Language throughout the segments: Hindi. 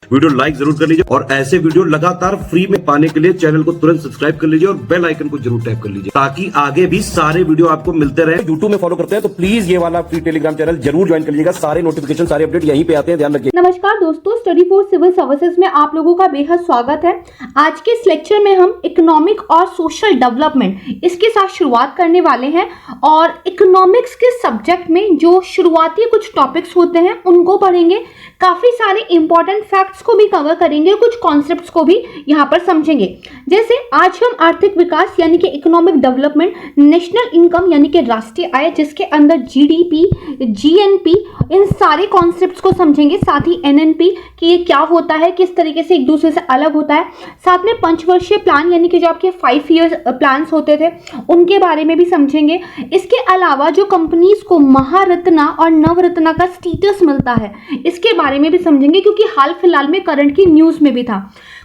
वीडियो लाइक जरूर कर लीजिए और ऐसे वीडियो लगातार फ्री में पाने के लिए चैनल को तुरंत सब्सक्राइब कर लीजिए और बेल आइकन को जरूर टैप कर लीजिए ताकि आगे भी सारे वीडियो आपको मिलते रहे। यूट्यूब में फॉलो करते हैं तो प्लीज ये वाला फ्री टेलीग्राम चैनल जरूर ज्वाइन कर लीजिएगा। सारे नोटिफिकेशन सारे अपडेट यहीं पे आते हैं, ध्यान रखिए। नमस्कार दोस्तों, स्टडी फॉर सिविल सर्विसेज में आप लोगों का बेहद स्वागत है। आज के इस लेक्चर में हम इकोनॉमिक और सोशल डेवलपमेंट इसके साथ शुरुआत करने वाले हैं और इकोनॉमिक्स के सब्जेक्ट में जो शुरुआती कुछ टॉपिक्स होते हैं उनको पढ़ेंगे। काफी सारे इंपॉर्टेंट फैक्ट्स को भी कवर करेंगे, कुछ कॉन्सेप्ट्स को भी यहाँ पर समझेंगे। जैसे आज हम आर्थिक विकास यानी कि इकोनॉमिक डेवलपमेंट, नेशनल इनकम यानी कि राष्ट्रीय आय जिसके अंदर जीडीपी, जीएनपी, इन सारे कॉन्सेप्ट्स को समझेंगे। साथ ही एनएनपी कि ये क्या होता है, किस तरीके से एक दूसरे से अलग होता है। साथ में पंचवर्षीय प्लान यानी कि जो आपके 5 ईयर प्लान्स होते थे उनके बारे में भी समझेंगे। इसके अलावा जो कंपनीज को महारत्ना और नवरत्ना का स्टेटस मिलता है इसके बारे में भी समझेंगे, क्योंकि हाल फिलहाल में करंट की न्यूज में भी था।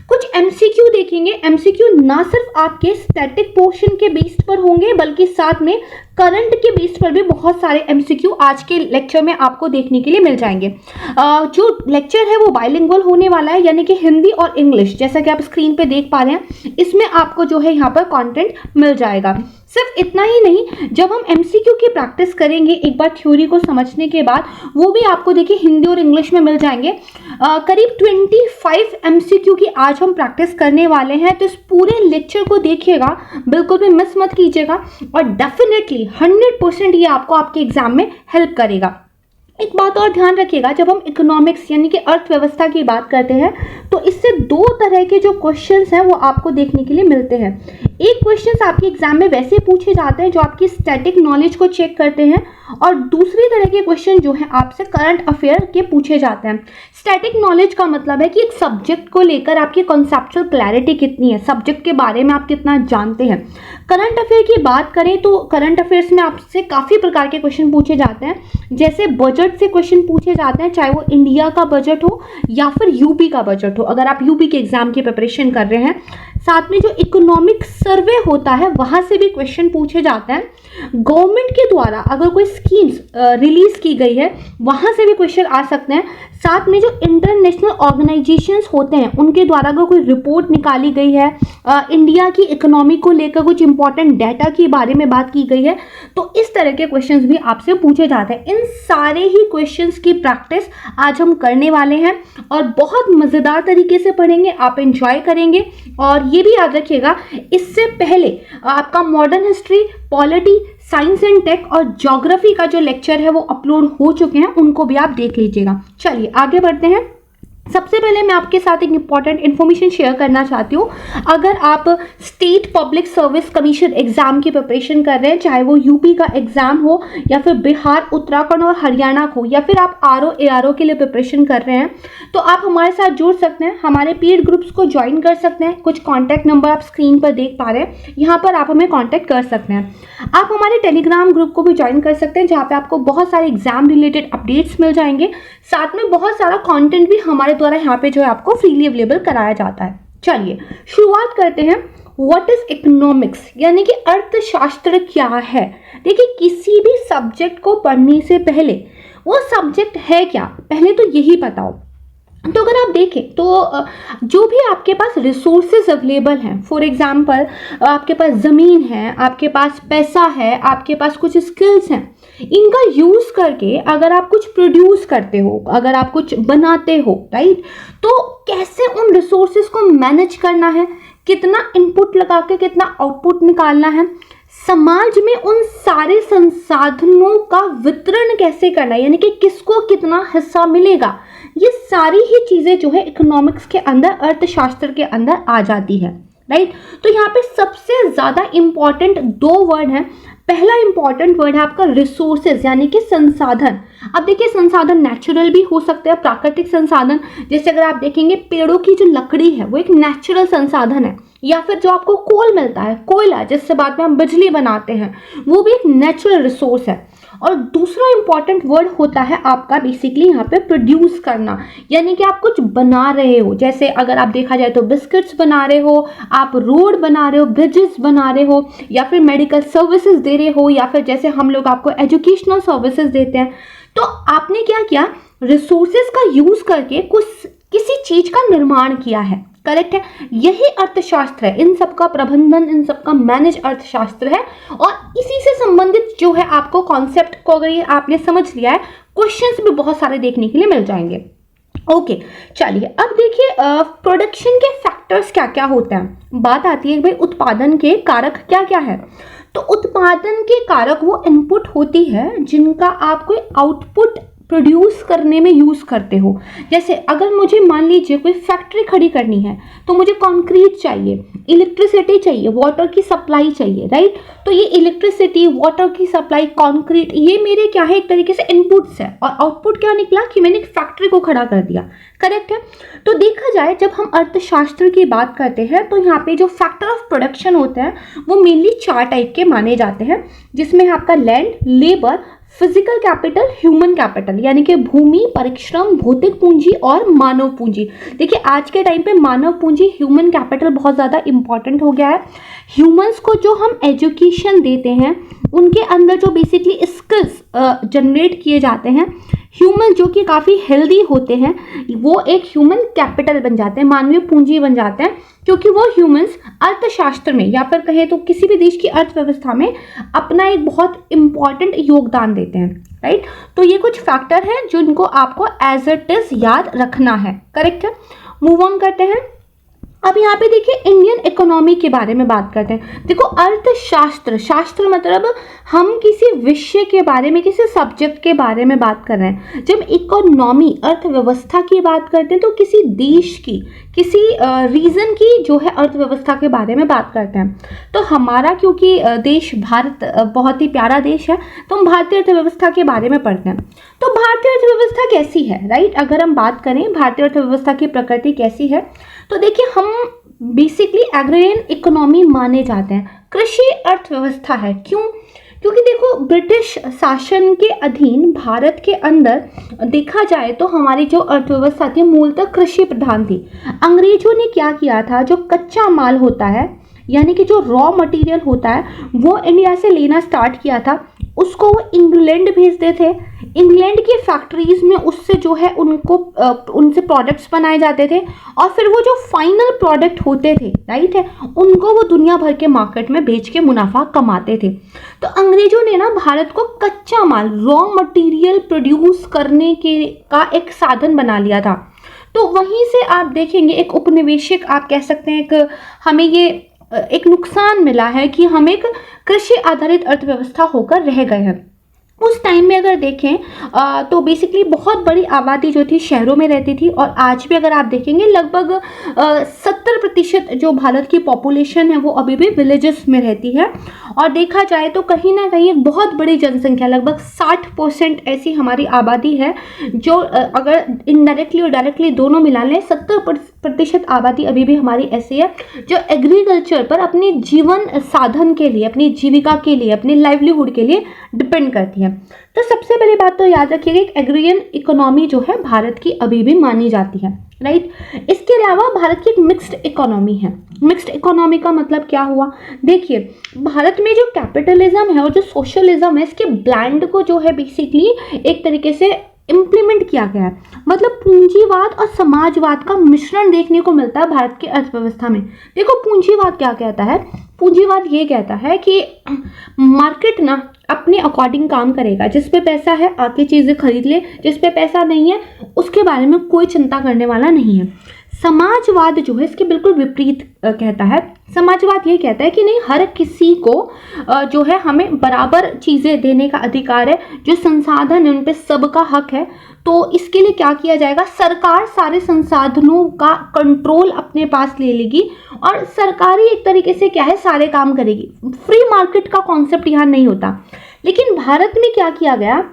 कुछ एमसीक्यू देखेंगे। एमसीक्यू ना सिर्फ आपके स्टैटिक पोर्शन के बेस्ड पर होंगे बल्कि साथ में करंट के बेस पर भी बहुत सारे एमसीक्यू आज के लेक्चर में आपको देखने के लिए मिल जाएंगे। जो लेक्चर है वो बाइलिंगुअल होने वाला है, यानी कि हिंदी और इंग्लिश, जैसा कि आप स्क्रीन पे देख पा रहे हैं। इसमें आपको जो है यहाँ पर कंटेंट मिल जाएगा। सिर्फ इतना ही नहीं, जब हम एमसीक्यू की प्रैक्टिस करेंगे एक बार थ्योरी को समझने के बाद, वो भी आपको देखिए हिंदी और इंग्लिश में मिल जाएंगे। करीब 25 एमसीक्यू की आज हम प्रैक्टिस करने वाले हैं, तो इस पूरे लेक्चर को देखिएगा, बिल्कुल भी मिस मत कीजिएगा और डेफिनेटली 100% ये आपको आपके एग्जाम में हेल्प करेगा। एक बात और ध्यान रखिएगा, जब हम इकोनॉमिक्स यानी कि अर्थव्यवस्था की बात करते हैं तो इससे दो तरह के जो क्वेश्चंस हैं वो आपको देखने के लिए मिलते हैं। एक क्वेश्चंस आपके एग्जाम में वैसे पूछे जाते हैं जो आपकी स्टैटिक नॉलेज को चेक करते हैं, और दूसरी तरह के क्वेश्चन जो है आपसे करंट अफेयर के पूछे जाते हैं। स्टैटिक नॉलेज का मतलब है कि एक सब्जेक्ट को लेकर आपकी कॉन्सेप्चुअल क्लैरिटी कितनी है, सब्जेक्ट के बारे में आप कितना जानते हैं। करंट अफेयर की बात करें तो करंट अफेयर्स में आपसे काफ़ी प्रकार के क्वेश्चन पूछे जाते हैं। जैसे बजट से क्वेश्चन पूछे जाते हैं, चाहे वो इंडिया का बजट हो या फिर यूपी का बजट हो, अगर आप यूपी के एग्जाम की प्रिपरेशन कर रहे हैं। साथ में जो इकोनॉमिक सर्वे होता है वहाँ से भी क्वेश्चन पूछे जाते हैं। गवर्नमेंट के द्वारा अगर कोई स्कीम्स रिलीज की गई है वहाँ से भी क्वेश्चन आ सकते हैं। साथ में जो इंटरनेशनल ऑर्गेनाइजेशंस होते हैं उनके द्वारा अगर कोई रिपोर्ट निकाली गई है, इंडिया की इकोनॉमी को लेकर कुछ इंपॉर्टेंट डाटा के बारे में बात की गई है, तो इस तरह के क्वेश्चंस भी आपसे पूछे जाते हैं। इन सारे ही क्वेश्चंस की प्रैक्टिस आज हम करने वाले हैं और बहुत मज़ेदार तरीके से पढ़ेंगे, आप एंजॉय करेंगे। और ये भी याद रखिएगा, इससे पहले आपका modern history, polity, science and tech और ज्योग्राफी का जो लेक्चर है वो अपलोड हो चुके हैं, उनको भी आप देख लीजिएगा। चलिए आगे बढ़ते हैं। सबसे पहले मैं आपके साथ एक इम्पॉर्टेंट इन्फॉर्मेशन शेयर करना चाहती हूँ। अगर आप state public service commission exam की प्रिपरेशन कर रहे हैं, चाहे वो यूपी का एग्जाम हो या फिर बिहार, उत्तराखंड और हरियाणा हो, या फिर आप आरओ एआरओ के लिए प्रिपरेशन कर रहे हैं, तो आप हमारे साथ जुड़ सकते हैं, हमारे पेड ग्रुप्स को ज्वाइन कर सकते हैं। कुछ कॉन्टैक्ट नंबर आप स्क्रीन पर देख पा रहे हैं, यहाँ पर आप हमें कॉन्टैक्ट कर सकते हैं। आप हमारे टेलीग्राम ग्रुप को भी ज्वाइन कर सकते हैं, जहाँ पे आपको बहुत सारे एग्जाम रिलेटेड अपडेट्स मिल जाएंगे। साथ में बहुत सारा कंटेंट भी हमारे द्वारा यहाँ पे जो है आपको फ्रीली अवेलेबल कराया जाता है। चलिए शुरुआत करते हैं। व्हाट इज इकोनॉमिक्स यानी कि अर्थशास्त्र क्या है। देखिए, किसी भी सब्जेक्ट को पढ़ने से पहले वो सब्जेक्ट है क्या, पहले तो यही बताओ। तो अगर आप देखें तो जो भी आपके पास रिसोर्सेज अवेलेबल हैं, फॉर एग्जांपल आपके पास ज़मीन है, आपके पास पैसा है, आपके पास कुछ स्किल्स हैं, इनका यूज़ करके अगर आप कुछ प्रोड्यूस करते हो, अगर आप कुछ बनाते हो, राइट, तो कैसे उन रिसोर्सेज को मैनेज करना है, कितना इनपुट लगा के कितना आउटपुट निकालना है, समाज में उन सारे संसाधनों का वितरण कैसे करना है, यानी कि किसको कितना हिस्सा मिलेगा, ये सारी ही चीज़ें जो है इकोनॉमिक्स के अंदर, अर्थशास्त्र के अंदर आ जाती है, राइट। तो यहाँ पे सबसे ज़्यादा इम्पॉर्टेंट 2 वर्ड हैं। पहला इंपॉर्टेंट वर्ड है आपका रिसोर्सेज यानी कि संसाधन। अब देखिए, संसाधन नेचुरल भी हो सकते हैं, प्राकृतिक संसाधन, जैसे अगर आप देखेंगे पेड़ों की जो लकड़ी है वो एक नेचुरल संसाधन है, या फिर जो आपको कोल मिलता है, कोयला, जिससे बाद में हम बिजली बनाते हैं, वो भी एक नेचुरल रिसोर्स है। और दूसरा इंपॉर्टेंट वर्ड होता है आपका बेसिकली यहाँ पे प्रोड्यूस करना, यानी कि आप कुछ बना रहे हो। जैसे अगर आप देखा जाए तो बिस्किट्स बना रहे हो, आप रोड बना रहे हो, ब्रिजेस बना रहे हो, या फिर मेडिकल सर्विसेज दे रहे हो, या फिर जैसे हम लोग आपको एजुकेशनल सर्विसेज देते हैं। तो आपने क्या किया, रिसोर्सेज का यूज करके कुछ किसी चीज का निर्माण किया है। करेक्ट है, यही अर्थशास्त्र है, इन सबका प्रबंधन, इन सबका मैनेज अर्थशास्त्र है। और इसी से संबंधित जो है आपको कॉन्सेप्ट को अगर ये आपने समझ लिया है, क्वेश्चंस भी बहुत सारे देखने के लिए मिल जाएंगे। ओके चलिए, अब देखिए प्रोडक्शन के फैक्टर्स क्या क्या होते हैं। बात आती है भाई उत्पादन के कारक क्या क्या है। तो उत्पादन के कारक वो इनपुट होती है जिनका आप कोई आउटपुट प्रोड्यूस करने में यूज करते हो। जैसे अगर मुझे मान लीजिए कोई फैक्ट्री खड़ी करनी है तो मुझे कंक्रीट चाहिए, इलेक्ट्रिसिटी चाहिए, वाटर की सप्लाई चाहिए, राइट। तो ये इलेक्ट्रिसिटी, वाटर की सप्लाई, कंक्रीट, ये मेरे क्या है, एक तरीके से इनपुट्स है। और आउटपुट क्या निकला कि मैंने एक फैक्ट्री को खड़ा कर दिया। करेक्ट है। तो देखा जाए जब हम अर्थशास्त्र की बात करते हैं तो यहाँ पे जो फैक्टर ऑफ प्रोडक्शन होते हैं वो मेनली 4 टाइप के माने जाते हैं, जिसमें आपका land, labour, physical capital, human capital, यानी कि भूमि, परिश्रम, भौतिक पूंजी और मानव पूंजी। देखिए आज के टाइम पे मानव पूंजी, ह्यूमन कैपिटल बहुत ज़्यादा इंपॉर्टेंट हो गया है। ह्यूमंस को जो हम एजुकेशन देते हैं उनके अंदर जो बेसिकली स्किल्स जनरेट किए जाते हैं, ह्यूमन जो कि काफ़ी हेल्दी होते हैं, वो एक ह्यूमन कैपिटल बन जाते हैं, मानवीय पूंजी बन जाते हैं, क्योंकि वो ह्यूमंस अर्थशास्त्र में या फिर कहें तो किसी भी देश की अर्थव्यवस्था में अपना एक बहुत इंपॉर्टेंट योगदान देते हैं, राइट। तो ये कुछ फैक्टर हैं जिनको आपको एज इट इज याद रखना है। करेक्ट है। मूव ऑन करते हैं। अब यहाँ पे देखिए इंडियन इकोनॉमी के बारे में बात करते हैं। देखो अर्थशास्त्र, शास्त्र मतलब हम किसी विषय के बारे में, किसी सब्जेक्ट के बारे में बात कर रहे हैं। जब इकोनॉमी, अर्थव्यवस्था की बात करते हैं तो किसी देश की, किसी रीजन की जो है अर्थव्यवस्था के बारे में बात करते हैं। तो हमारा क्योंकि देश भारत बहुत ही प्यारा देश है तो हम भारतीय अर्थव्यवस्था के बारे में पढ़ते हैं। तो भारतीय अर्थव्यवस्था कैसी है, राइट। अगर हम बात करें भारतीय अर्थव्यवस्था की प्रकृति कैसी है तो देखिए हम बेसिकली एग्रेरियन इकोनॉमी माने जाते हैं, कृषि अर्थव्यवस्था है। क्यों? क्योंकि देखो ब्रिटिश शासन के अधीन भारत के अंदर देखा जाए तो हमारी जो अर्थव्यवस्था थी मूलतः कृषि प्रधान थी। अंग्रेजों ने क्या किया था, जो कच्चा माल होता है यानी कि जो रॉ मटेरियल होता है वो इंडिया से लेना स्टार्ट किया था, उसको वो इंग्लैंड भेजते थे। इंग्लैंड की फैक्ट्रीज में उससे जो है उनको उनसे प्रोडक्ट्स बनाए जाते थे और फिर वो जो फाइनल प्रोडक्ट होते थे, राइट है, उनको वो दुनिया भर के मार्केट में बेच के मुनाफा कमाते थे। तो अंग्रेजों ने ना भारत को कच्चा माल, रॉ मटेरियल प्रोड्यूस करने का एक साधन बना लिया था। तो वहीं से आप देखेंगे एक उपनिवेशिक, आप कह सकते हैं, एक हमें ये एक नुकसान मिला है कि हम एक कृषि आधारित अर्थव्यवस्था होकर रह गए हैं। उस टाइम में अगर देखें तो बेसिकली बहुत बड़ी आबादी जो थी शहरों में रहती थी और आज भी अगर आप देखेंगे लगभग 70% जो भारत की पॉपुलेशन है वो अभी भी विलेजेस में रहती है। और देखा जाए तो कहीं ना कहीं एक बहुत बड़ी जनसंख्या, लगभग 60% ऐसी हमारी आबादी है जो अगर इनडायरेक्टली और डायरेक्टली दोनों मिला लें 70% आबादी अभी भी हमारी ऐसी है जो एग्रीकल्चर पर अपने जीवन साधन के लिए, अपनी जीविका के लिए, अपने लाइवलीहुड के लिए डिपेंड करती है। तो सबसे पहली बात तो याद रखिएगा एक एग्रीरियन इकोनॉमी जो है भारत की अभी भी मानी जाती है, राइट। इसके अलावा भारत की एक मिक्स्ड इकोनॉमी है। मिक्स्ड इकोनॉमी का मतलब क्या हुआ, देखिए भारत में जो कैपिटलिज्म है और जो सोशलिज्म है इसके ब्लेंड को जो है बेसिकली एक तरीके से इम्प्लीमेंट किया गया है। मतलब पूंजीवाद और समाजवाद का मिश्रण देखने को मिलता है भारत की अर्थव्यवस्था में। देखो पूंजीवाद क्या कहता है, पूंजीवाद ये कहता है कि मार्केट ना अपने अकॉर्डिंग काम करेगा, जिस पे पैसा है आके चीज़ें खरीद ले, जिस पे पैसा नहीं है उसके बारे में कोई चिंता करने वाला नहीं है। समाजवाद जो है इसके बिल्कुल विपरीत कहता है। समाजवाद ये कहता है कि नहीं, हर किसी को जो है हमें बराबर चीज़ें देने का अधिकार है, जो संसाधन है उन पे सबका हक है। तो इसके लिए क्या किया जाएगा, सरकार सारे संसाधनों का कंट्रोल अपने पास ले लेगी और सरकारी एक तरीके से क्या है सारे काम करेगी। फ्री मार्केट का कॉन्सेप्ट यहाँ नहीं होता। लेकिन भारत में क्या किया गया,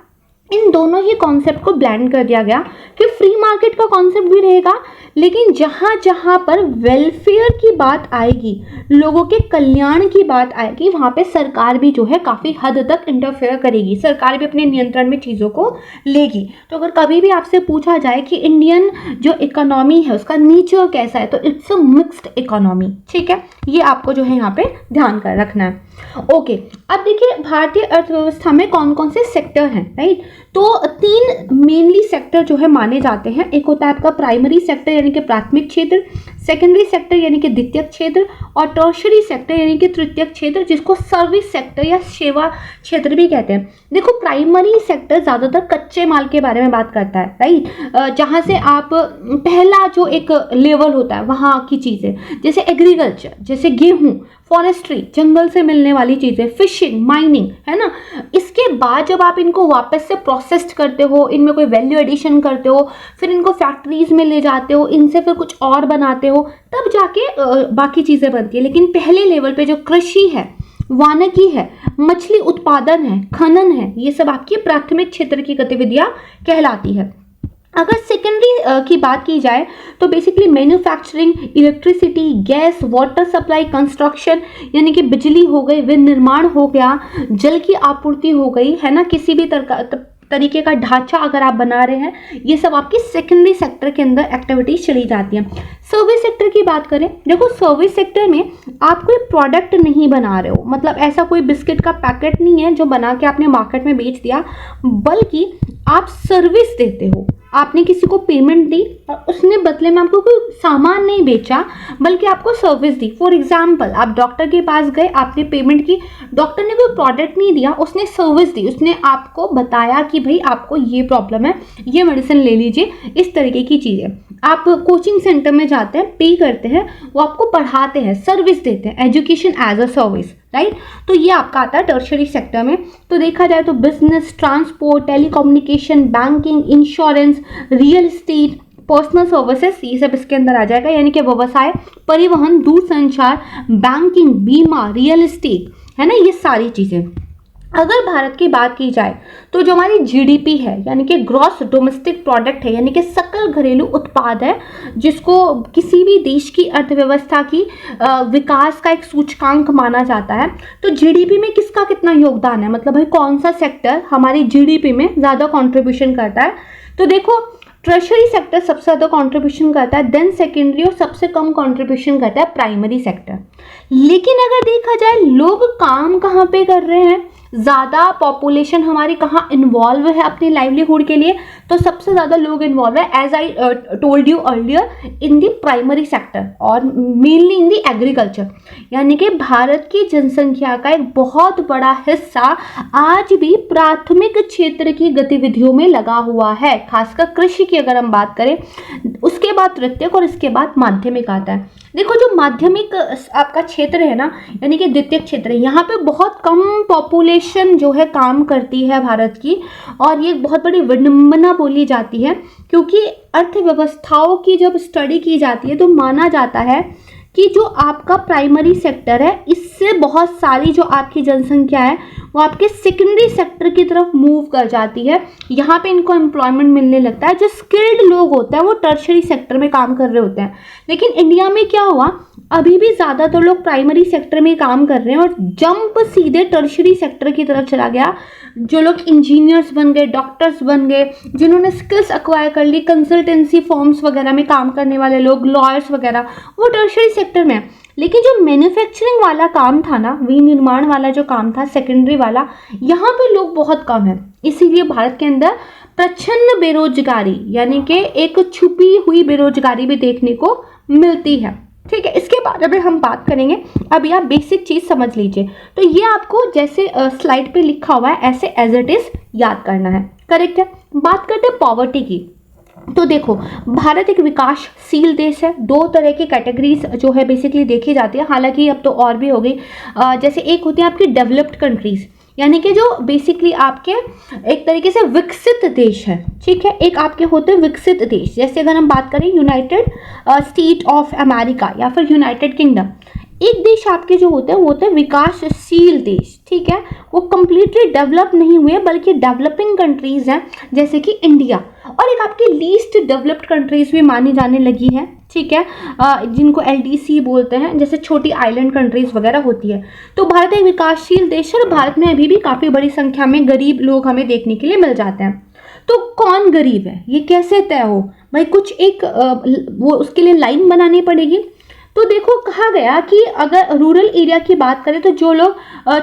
इन दोनों ही कॉन्सेप्ट को ब्लेंड कर दिया गया कि फ्री मार्केट का कॉन्सेप्ट भी रहेगा, लेकिन जहाँ जहाँ पर वेलफेयर की बात आएगी, लोगों के कल्याण की बात आएगी, वहाँ पे सरकार भी जो है काफ़ी हद तक इंटरफेयर करेगी, सरकार भी अपने नियंत्रण में चीज़ों को लेगी। तो अगर कभी भी आपसे पूछा जाए कि इंडियन जो इकोनॉमी है उसका नेचर कैसा है तो इट्स अ मिक्स्ड इकोनॉमी, ठीक है। ये आपको जो है यहाँ पे ध्यान कर रखना है। ओके, अब देखिए भारतीय अर्थव्यवस्था में कौन कौन से सेक्टर हैं, राइट। तो 3 मेनली सेक्टर जो है माने जाते हैं। एक होता है आपका प्राइमरी सेक्टर यानी कि प्राथमिक क्षेत्र, सेकेंडरी सेक्टर यानी कि द्वितीयक क्षेत्र, और टर्शरी सेक्टर यानी कि तृतीयक क्षेत्र, जिसको सर्विस सेक्टर या सेवा क्षेत्र भी कहते हैं। देखो प्राइमरी सेक्टर ज़्यादातर कच्चे माल के बारे में बात करता है, राइट, जहाँ से आप पहला जो एक लेवल होता है वहाँ की चीज़ें, जैसे एग्रीकल्चर, जैसे गेहूँ, फॉरेस्ट्री, जंगल से मिलने वाली चीज़ें, फिशिंग, माइनिंग, है ना। इसके बाद जब आप इनको वापस से प्रोसेस्ड करते हो, इनमें कोई वैल्यू एडिशन करते हो, फिर इनको फैक्ट्रीज में ले जाते हो, इनसे फिर कुछ और बनाते हो, तब जाके बाकी चीज़ें बनती है। लेकिन पहले लेवल पे जो कृषि है, वानिकी है, मछली उत्पादन है, खनन है, ये सब आपकी प्राथमिक क्षेत्र की गतिविधियां कहलाती है। अगर सेकेंडरी की बात की जाए तो basically manufacturing, electricity, gas, water supply, construction यानी कि बिजली हो गई, विनिर्माण हो गया, जल की आपूर्ति हो गई, है ना, किसी भी तरीके का ढांचा अगर आप बना रहे हैं, ये सब आपकी सेकेंडरी सेक्टर के अंदर एक्टिविटीज चली जाती हैं। सर्विस सेक्टर की बात करें, देखो सर्विस सेक्टर में आप कोई प्रोडक्ट नहीं बना रहे हो, मतलब ऐसा कोई बिस्किट का पैकेट नहीं है जो बना के आपने मार्केट में बेच दिया, बल्कि आप सर्विस देते हो। आपने किसी को पेमेंट दी और उसने बदले में आपको कोई सामान नहीं बेचा, बल्कि आपको सर्विस दी। फॉर एग्जाम्पल, आप डॉक्टर के पास गए, आपने पेमेंट की, डॉक्टर ने कोई प्रोडक्ट नहीं दिया, उसने सर्विस दी, उसने आपको बताया कि भाई आपको ये प्रॉब्लम है, ये मेडिसिन ले लीजिए, इस तरीके की चीज़ें। आप कोचिंग सेंटर में जाते हैं, पे करते हैं, वो आपको पढ़ाते हैं, सर्विस देते हैं, education as a service, right. तो ये आपका आता है टर्शरी सेक्टर में। तो देखा जाए तो business, transport, telecommunication, banking, insurance, real estate, personal services, ये सब इसके अंदर आ जाएगा, यानी कि व्यवसाय, परिवहन, दूरसंचार, बैंकिंग, बीमा, रियल एस्टेट, है ना, ये सारी चीज़ें। अगर भारत की बात की जाए तो जो हमारी जीडीपी है, यानी कि ग्रॉस डोमेस्टिक प्रोडक्ट है, यानी कि सकल घरेलू उत्पाद है, जिसको किसी भी देश की अर्थव्यवस्था की विकास का एक सूचकांक माना जाता है। तो जीडीपी में किसका कितना योगदान है, मतलब भाई कौन सा सेक्टर हमारी जीडीपी में ज़्यादा कॉन्ट्रीब्यूशन करता है। तो देखो ट्रेजरी सेक्टर सबसे ज़्यादा कंट्रीब्यूशन करता है, देन सेकेंडरी और सबसे कम कंट्रीब्यूशन करता है प्राइमरी सेक्टर। लेकिन अगर देखा जाए लोग काम कहाँ पे कर रहे हैं, ज़्यादा पॉपुलेशन हमारी कहाँ इन्वॉल्व है अपनी लाइवलीहुड के लिए, तो सबसे ज़्यादा लोग इन्वॉल्व है, as I told you earlier, in the primary sector और मेनली इन दी एग्रीकल्चर। यानी कि भारत की जनसंख्या का एक बहुत बड़ा हिस्सा आज भी प्राथमिक क्षेत्र की गतिविधियों में लगा हुआ है, खासकर कृषि की अगर हम बात करें, उसके बाद तृतीयक और इसके बाद माध्यमिक आता है। देखो जो माध्यमिक आपका क्षेत्र है ना, यानी कि द्वितीयक क्षेत्र, यहाँ पे बहुत कम पॉपुलेशन जो है काम करती है भारत की, और ये बहुत बड़ी विडंबना बोली जाती है, क्योंकि अर्थव्यवस्थाओं की जब स्टडी की जाती है तो माना जाता है कि जो आपका प्राइमरी सेक्टर है, इससे बहुत सारी जो आपकी जनसंख्या है वो आपके सेकेंडरी सेक्टर की तरफ मूव कर जाती है, यहाँ पे इनको एम्प्लॉयमेंट मिलने लगता है। जो स्किल्ड लोग होते हैं वो टर्शरी सेक्टर में काम कर रहे होते हैं। लेकिन इंडिया में क्या हुआ, अभी भी ज़्यादातर लोग प्राइमरी सेक्टर में काम कर रहे हैं और जंप सीधे टर्शरी सेक्टर की तरफ चला गया। जो लोग इंजीनियर्स बन गए, डॉक्टर्स बन गए, जिन्होंने स्किल्स एक्वायर कर ली, कंसल्टेंसी फॉर्म्स वगैरह में काम करने वाले लोग, लॉयर्स वगैरह, वो टर्शरी सेक्टर में। लेकिन जो मैन्युफैक्चरिंग वाला काम था ना, विनिर्माण वाला जो काम था, सेकेंडरी वाला, यहाँ पे लोग बहुत कम हैं। इसीलिए भारत के अंदर प्रच्छन्न बेरोजगारी यानी कि एक छुपी हुई बेरोजगारी भी देखने को मिलती है। ठीक है, इसके बारे में हम बात करेंगे। अभी आप बेसिक चीज़ समझ लीजिए। तो ये आपको जैसे स्लाइड पे लिखा हुआ है ऐसे एज इट इज याद करना है, करेक्ट है। बात करते हैं पॉवर्टी की। तो देखो भारत एक विकासशील देश है। दो तरह की कैटेगरीज जो है बेसिकली देखी जाती है, हालांकि अब तो और भी हो गई। जैसे एक होती है आपकी डेवलप्ड कंट्रीज, यानी कि जो बेसिकली आपके एक तरीके से विकसित देश है, ठीक है। एक आपके होते हैं विकसित देश, जैसे अगर हम बात करें यूनाइटेड स्टेट ऑफ अमेरिका या फिर यूनाइटेड किंगडम। एक देश आपके जो होते हैं वो होते हैं विकासशील देश, ठीक है। वो कम्प्लीटली डेवलप नहीं हुए बल्कि डेवलपिंग कंट्रीज हैं, जैसे कि इंडिया। और एक आपकी लीस्ट डेवलप्ड कंट्रीज भी मानी जाने लगी हैं, ठीक है, जिनको LDC बोलते हैं, जैसे छोटी आइलैंड कंट्रीज वगैरह होती है। तो भारत एक विकासशील देश है और भारत में अभी भी काफ़ी बड़ी संख्या में गरीब लोग हमें देखने के लिए मिल जाते हैं। तो कौन गरीब है ये कैसे तय हो भाई, कुछ एक वो उसके लिए लाइन बनानी पड़ेगी। तो देखो कहा गया कि अगर रूरल एरिया की बात करें तो जो लोग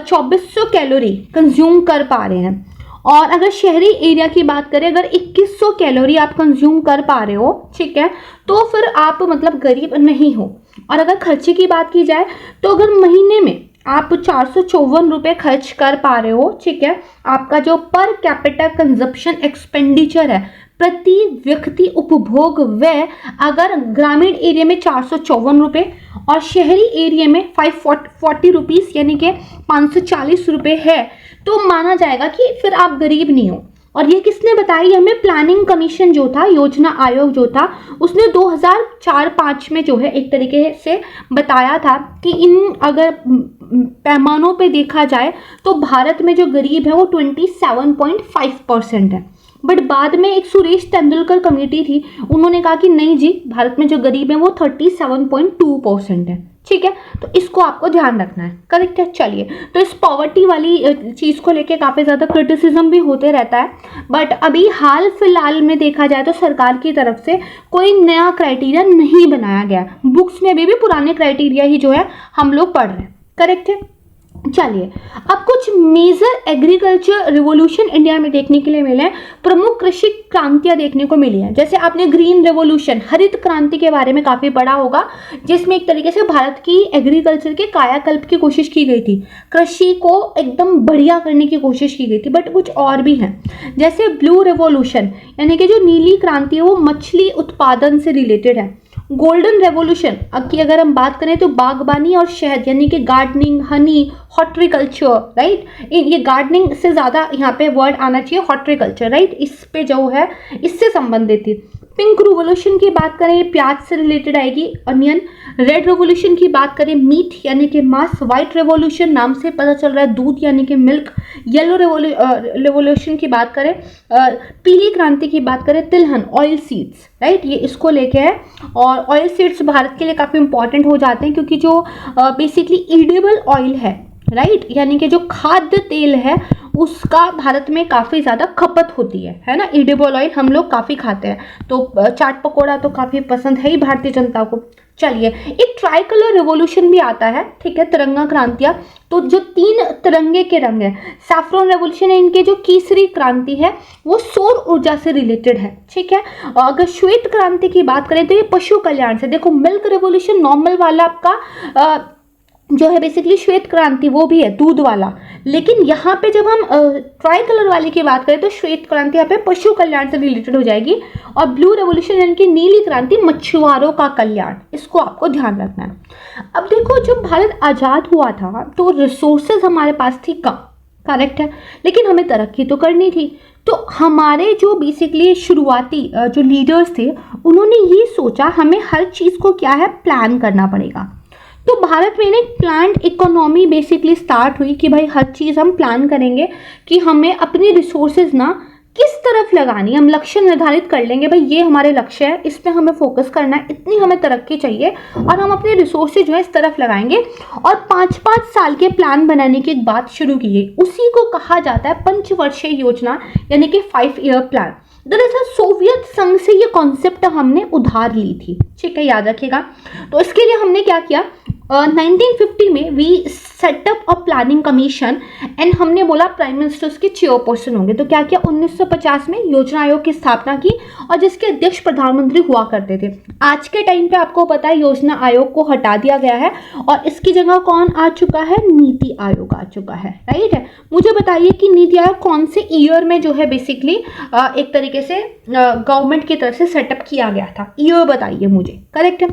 2400 कैलोरी कंज्यूम कर पा रहे हैं, और अगर शहरी एरिया की बात करें अगर 2100 कैलोरी आप कंज्यूम कर पा रहे हो, ठीक है, तो फिर आप मतलब गरीब नहीं हो। और अगर खर्चे की बात की जाए तो अगर महीने में आप 454 रुपये खर्च कर पा रहे हो, ठीक है, आपका जो पर कैपिटा कंजप्शन एक्सपेंडिचर है, प्रति व्यक्ति उपभोग व्यय, अगर ग्रामीण एरिया में 454 रुपये और शहरी एरिया में 540 रुपीज़ यानी कि 540 रुपये है, तो माना जाएगा कि फिर आप गरीब नहीं हो। और ये किसने बताई हमें? प्लानिंग कमीशन जो था, योजना आयोग जो था, उसने 2004-05 में जो है एक तरीके से बताया था कि इन अगर पैमानों पे देखा जाए तो भारत में जो गरीब है वो 27.5% है। बट बाद में एक सुरेश तेंदुलकर कमेटी थी, उन्होंने कहा कि नहीं जी, भारत में जो गरीब है वो 37.2% है, ठीक है। तो इसको आपको ध्यान रखना है, करेक्ट है। चलिए, तो इस पॉवर्टी वाली चीज़ को लेके काफ़ी ज़्यादा क्रिटिसिज्म भी होते रहता है, बट अभी हाल फिलहाल में देखा जाए तो सरकार की तरफ से कोई नया क्राइटेरिया नहीं बनाया गया। बुक्स में भी पुराने क्राइटेरिया ही जो है हम लोग पढ़ रहे हैं, करेक्ट है। चलिए, अब कुछ मेजर एग्रीकल्चर रिवॉल्यूशन इंडिया में देखने के लिए मिले हैं। प्रमुख कृषि क्रांतियां देखने को मिली हैं, जैसे आपने ग्रीन रेवोल्यूशन, हरित क्रांति के बारे में काफी पढ़ा होगा, जिसमें एक तरीके से भारत की एग्रीकल्चर के कायाकल्प की कोशिश की गई थी, कृषि को एकदम बढ़िया करने की कोशिश की गई थी। बट कुछ और भी हैं, जैसे ब्लू रेवोल्यूशन यानी कि जो नीली क्रांति है वो मछली उत्पादन से रिलेटेड है। गोल्डन रेवोल्यूशन की अगर हम बात करें तो बागबानी और शहद यानी कि गार्डनिंग, हनी, हॉर्टिकल्चर, राइट। ये गार्डनिंग से ज़्यादा यहाँ पे वर्ड आना चाहिए हॉर्टिकल्चर, राइट, इस पे जो है इससे संबंधित थी। पिंक रेवोल्यूशन की बात करें प्याज से रिलेटेड आएगी, अनियन। रेड रेवोल्यूशन की बात करें मीट यानी कि मांस। व्हाइट रेवोल्यूशन नाम से पता चल रहा है दूध यानी कि मिल्क। येलो रेवोल्यूशन की बात करें, पीली क्रांति की बात करें तिलहन, ऑयल सीड्स, राइट, ये इसको लेके है। और ऑयल सीड्स भारत के लिए काफ़ी इंपॉर्टेंट हो जाते हैं क्योंकि जो बेसिकली ईडेबल ऑयल है, राइट, यानी कि जो खाद्य तेल है उसका भारत में काफ़ी ज़्यादा खपत होती है ना। एडिबल ऑयल हम लोग काफ़ी खाते हैं, तो चाट पकौड़ा तो काफ़ी पसंद है ही भारतीय जनता को। चलिए, एक ट्राई कलर रेवोल्यूशन भी आता है, ठीक है, तिरंगा क्रांतियाँ। तो जो 3 तिरंगे के रंग है, सैफ्रॉन रेवोल्यूशन है, इनके जो केसरी क्रांति है वो सौर ऊर्जा से रिलेटेड है, ठीक है। और अगर श्वेत क्रांति की बात करें तो ये पशु कल्याण से। देखो, मिल्क रेवोल्यूशन नॉर्मल वाला आपका जो है बेसिकली श्वेत क्रांति वो भी है दूध वाला, लेकिन यहाँ पे जब हम ट्राई कलर वाले की बात करें तो श्वेत क्रांति यहाँ पे पशु कल्याण से रिलेटेड हो जाएगी, और ब्लू रेवोल्यूशन यानी कि नीली क्रांति मछुआरों का कल्याण, इसको आपको ध्यान रखना है। अब देखो, जब भारत आज़ाद हुआ था तो रिसोर्सेज हमारे पास थी कम, करेक्ट है, लेकिन हमें तरक्की तो करनी थी। तो हमारे जो बेसिकली शुरुआती जो लीडर्स थे उन्होंने ये सोचा हमें हर चीज़ को क्या है प्लान करना पड़ेगा। तो भारत में एक प्लान्ड इकोनॉमी बेसिकली स्टार्ट हुई कि भाई हर चीज़ हम प्लान करेंगे कि हमें अपनी रिसोर्सेज ना किस तरफ लगानी, हम लक्ष्य निर्धारित कर लेंगे, भाई ये हमारे लक्ष्य है, इस पे हमें फोकस करना है, इतनी हमें तरक्की चाहिए और हम अपने रिसोर्सेज जो है इस तरफ लगाएंगे। और 5-5 साल के प्लान बनाने की एक बात शुरू की गई, उसी को कहा जाता है पंचवर्षीय योजना यानी कि 5 ईयर प्लान। दरअसल सोवियत संघ से ये कॉन्सेप्ट हमने उधार ली थी, ठीक है, याद रखिएगा। तो इसके लिए हमने क्या किया, 1950 में we set up a planning commission and हमने बोला प्राइम मिनिस्टर उसके चेयरपर्सन होंगे। तो क्या किया, 1950 में योजना आयोग की स्थापना की और जिसके अध्यक्ष प्रधानमंत्री हुआ करते थे। आज के टाइम पे आपको पता है योजना आयोग को हटा दिया गया है और इसकी जगह कौन आ चुका है, नीति आयोग आ चुका है, राइट है। मुझे बताइए कि नीति आयोग कौन से ईयर में जो है बेसिकली एक तरीके से गवर्नमेंट की तरफ से सेटअप किया गया था, ईयर बताइए मुझे, करेक्ट है।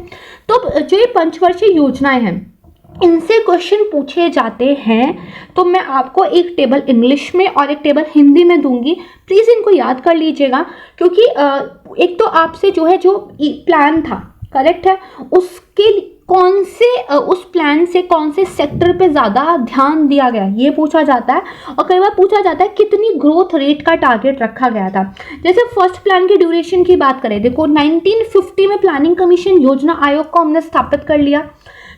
तो जो ये पंचवर्षीय योजनाएं हैं इनसे क्वेश्चन पूछे जाते हैं, तो मैं आपको एक टेबल इंग्लिश में और एक टेबल हिंदी में दूंगी, प्लीज़ इनको याद कर लीजिएगा, क्योंकि एक तो आपसे जो है जो प्लान था, करेक्ट है, उसके कौन से उस प्लान से कौन से सेक्टर पे ज़्यादा ध्यान दिया गया ये पूछा जाता है, और कई बार पूछा जाता है कितनी ग्रोथ रेट का टारगेट रखा गया था। जैसे फर्स्ट प्लान की ड्यूरेशन की बात करें, देखो 1950 में प्लानिंग कमीशन योजना आयोग को हमने स्थापित कर लिया,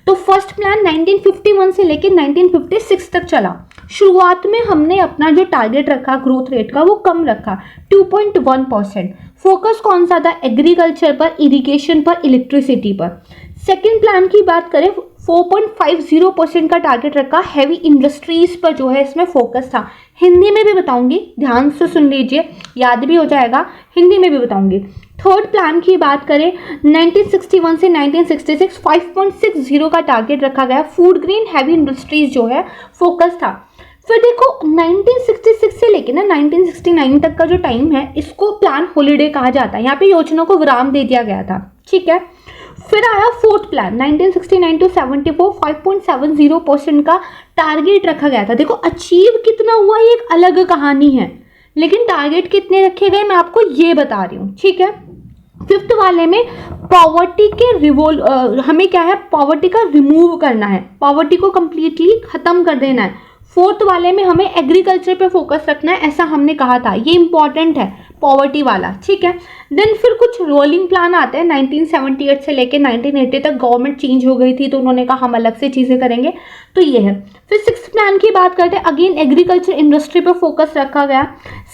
तो फर्स्ट प्लान 1951 से लेकर 1956 तक चला। शुरुआत में हमने अपना जो टारगेट रखा ग्रोथ रेट का वो कम रखा, 2.1%। फोकस कौन सा था, एग्रीकल्चर पर, इरिगेशन पर, इलेक्ट्रिसिटी पर। सेकेंड प्लान की बात करें 4.50% का टारगेट रखा, हैवी इंडस्ट्रीज पर जो है इसमें फोकस था। हिंदी में भी बताऊंगी, ध्यान से सुन लीजिए, याद भी हो जाएगा, हिंदी में भी बताऊंगी। थर्ड प्लान की बात करें 1961 से 1966 5.60 का टारगेट रखा गया, फूड ग्रेन हैवी इंडस्ट्रीज जो है फोकस था। फिर देखो 1966 से लेकर ना 1969 तक का जो टाइम है इसको प्लान हॉलीडे कहा जाता है, यहाँ पे योजना को विराम दे दिया गया था, ठीक है। फिर आया फोर्थ प्लान 1969 टू 74 5.70% का टारगेट रखा गया था। देखो अचीव कितना हुआ ये एक अलग कहानी है, लेकिन टारगेट कितने रखे गए मैं आपको ये बता रही हूँ, ठीक है। फिफ्थ वाले में पॉवर्टी के हमें क्या है, पॉवर्टी का रिमूव करना है, पॉवर्टी को कंप्लीटली खत्म कर देना है। फोर्थ वाले में हमें एग्रीकल्चर पे फोकस रखना है, ऐसा हमने कहा था, ये इंपॉर्टेंट है पॉवर्टी वाला, ठीक है। देन फिर कुछ रोलिंग प्लान आते हैं 1978 से लेके 1980 तक, गवर्नमेंट चेंज हो गई थी तो उन्होंने कहा हम अलग से चीज़ें करेंगे, तो ये है। फिर सिक्स प्लान की बात करते हैं, अगेन एग्रीकल्चर इंडस्ट्री पर फोकस रखा गया।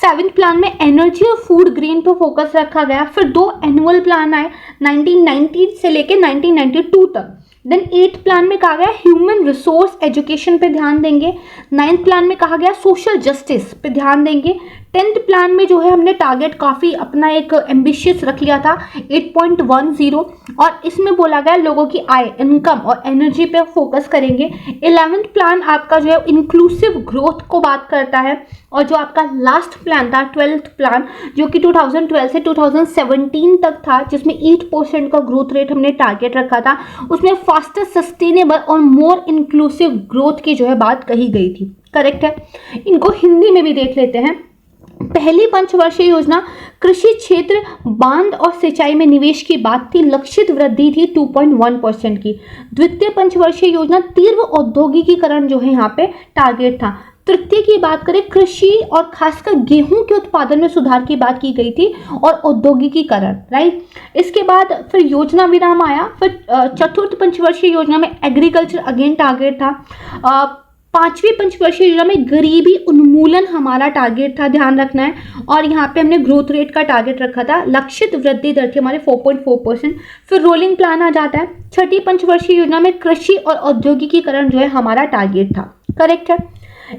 सेवन्थ प्लान में एनर्जी और फूड ग्रेन पर फोकस रखा गया। फिर दो एनुअल प्लान आए 1990 से लेके 1992 तक। देन एट्थ प्लान में कहा गया ह्यूमन रिसोर्स एजुकेशन पे ध्यान देंगे। नाइन्थ प्लान में कहा गया सोशल जस्टिस पे ध्यान देंगे। टेंथ प्लान में जो है हमने टारगेट काफ़ी अपना एक एम्बिशियस रख लिया था 8.10, और इसमें बोला गया लोगों की आय, इनकम और एनर्जी पे फोकस करेंगे। 11th प्लान आपका जो है इंक्लूसिव ग्रोथ को बात करता है, और जो आपका लास्ट प्लान था 12th प्लान जो कि 2012 से 2017 तक था, जिसमें 8% का ग्रोथ रेट हमने टारगेट रखा था, उसमें फास्टर, सस्टेनेबल और मोर इंक्लूसिव ग्रोथ की जो है बात कही गई थी। करेक्ट है। इनको हिंदी में भी देख लेते हैं। पहली पंचवर्षीय योजना कृषि क्षेत्र, बांध और सिंचाई में निवेश की बात थी, लक्षित वृद्धि थी 2.1% की। द्वितीय पंचवर्षीय योजना तीव्र औद्योगिकीकरण जो है यहाँ पे टारगेट था। तृतीय की बात करें कृषि और खासकर गेहूं के उत्पादन में सुधार की बात की गई थी और औद्योगिकीकरण, राइट। इसके बाद फिर योजना विराम आया। फिर चतुर्थ पंचवर्षीय योजना में एग्रीकल्चर अगेन टारगेट था। पांचवी पंचवर्षीय योजना में गरीबी उन्मूलन हमारा टारगेट था, ध्यान रखना है, और यहाँ पे हमने ग्रोथ रेट का टारगेट रखा था, लक्षित वृद्धि दर थी हमारे 4.4%। फिर रोलिंग प्लान आ जाता है। छठी पंचवर्षीय योजना में कृषि और औद्योगिकीकरण जो है हमारा टारगेट था। करेक्ट है।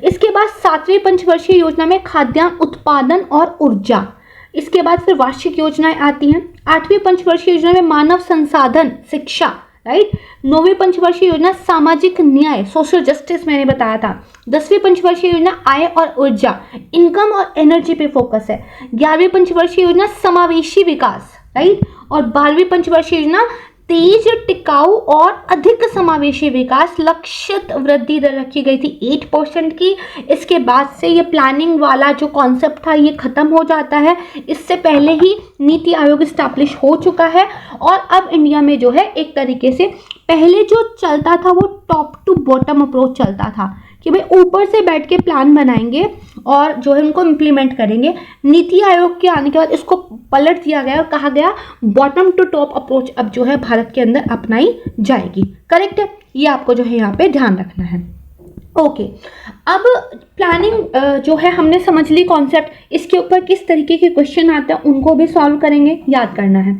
इसके बाद सातवीं पंचवर्षीय योजना में खाद्यान्न उत्पादन और ऊर्जा। इसके बाद फिर वार्षिक योजनाएं आती हैं। आठवीं पंचवर्षीय योजना में मानव संसाधन शिक्षा, राइट। नौवीं पंचवर्षीय योजना सामाजिक न्याय, सोशल जस्टिस मैंने बताया था। 10वीं पंचवर्षीय योजना आय और ऊर्जा, इनकम और एनर्जी पे फोकस है। 11वीं पंचवर्षीय योजना समावेशी विकास, राइट। और 12वीं पंचवर्षीय योजना तेज, टिकाऊ और अधिक समावेशी विकास, लक्षित वृद्धि दर रखी गई थी 8% की। इसके बाद से ये प्लानिंग वाला जो कॉन्सेप्ट था ये खत्म हो जाता है। इससे पहले ही नीति आयोग स्टैब्लिश हो चुका है, और अब इंडिया में जो है एक तरीके से पहले जो चलता था वो टॉप टू बॉटम अप्रोच चलता था कि भाई ऊपर से बैठ के प्लान बनाएंगे और जो है उनको इम्प्लीमेंट करेंगे। नीति आयोग के आने के बाद इसको पलट दिया गया और कहा गया बॉटम टू टॉप अप्रोच अब जो है भारत के अंदर अपनाई जाएगी। करेक्ट है। ये आपको जो है यहाँ पे ध्यान रखना है। ओके, अब प्लानिंग जो है हमने समझ ली कॉन्सेप्ट, इसके ऊपर किस तरीके के क्वेश्चन आते हैं उनको भी सॉल्व करेंगे, याद करना है।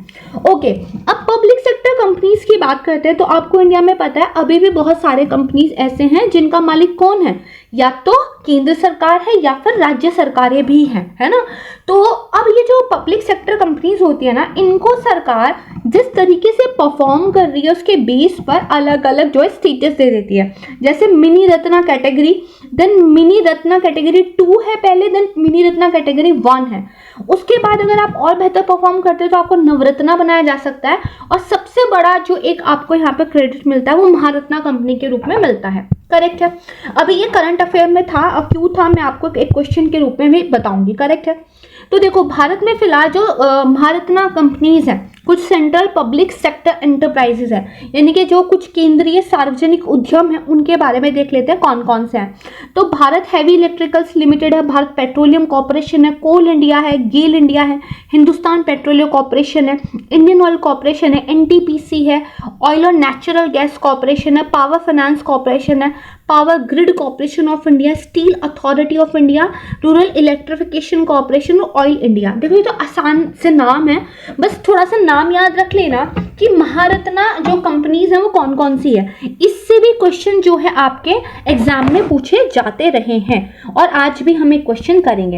ओके, अब पब्लिक सेक्टर कंपनीज की बात करते हैं तो आपको इंडिया में पता है अभी भी बहुत सारे कंपनीज ऐसे हैं जिनका मालिक कौन है, या तो केंद्र सरकार है या फिर राज्य सरकारें भी हैं, है ना। तो अब ये जो पब्लिक सेक्टर कंपनीज होती है ना, इनको सरकार जिस तरीके से परफॉर्म कर रही है उसके बेस पर अलग अलग जो है स्टेटस दे देती है। जैसे mini Ratna category, then mini Ratna category 2 है पहले, देन मिनी रत्ना कैटेगरी 1 है। उसके बाद अगर आप और बेहतर परफॉर्म करते हो तो आपको नवरत्ना बनाया जा सकता है, और सबसे बड़ा जो एक आपको यहाँ पे क्रेडिट मिलता है वो महारत्ना कंपनी के रूप में मिलता है। करेक्ट है। अभी ये करंट अफेयर में था, अब क्यों था मैं आपको एक क्वेश्चन के रूप में भी बताऊंगी। करेक्ट है। तो देखो भारत में फिलहाल जो महारत्ना कंपनीज हैं, कुछ सेंट्रल पब्लिक सेक्टर एंटरप्राइजेज है, यानी कि जो कुछ केंद्रीय सार्वजनिक उद्यम है उनके बारे में देख लेते हैं कौन कौन से हैं। तो भारत हैवी इलेक्ट्रिकल्स लिमिटेड है, भारत पेट्रोलियम कॉर्पोरेशन है, कोल इंडिया है, गेल इंडिया है, हिंदुस्तान पेट्रोलियम कॉर्पोरेशन है, इंडियन ऑयल कॉर्पोरेशन है, एनटीपीसी है, ऑयल और नेचुरल गैस कॉर्पोरेशन है, पावर फाइनेंस कॉर्पोरेशन है, power grid corporation of India, steel authority of India, rural electrification corporation और ऑयल इंडिया। देखो ये तो आसान से नाम है, बस थोड़ा सा नाम याद रख लेना कि महारत्ना जो कंपनी इकोनॉमीज हैं वो कौन कौन सी है, इससे भी क्वेश्चन जो है आपके एग्जाम में पूछे जाते रहे हैं और आज भी हम एक क्वेश्चन करेंगे।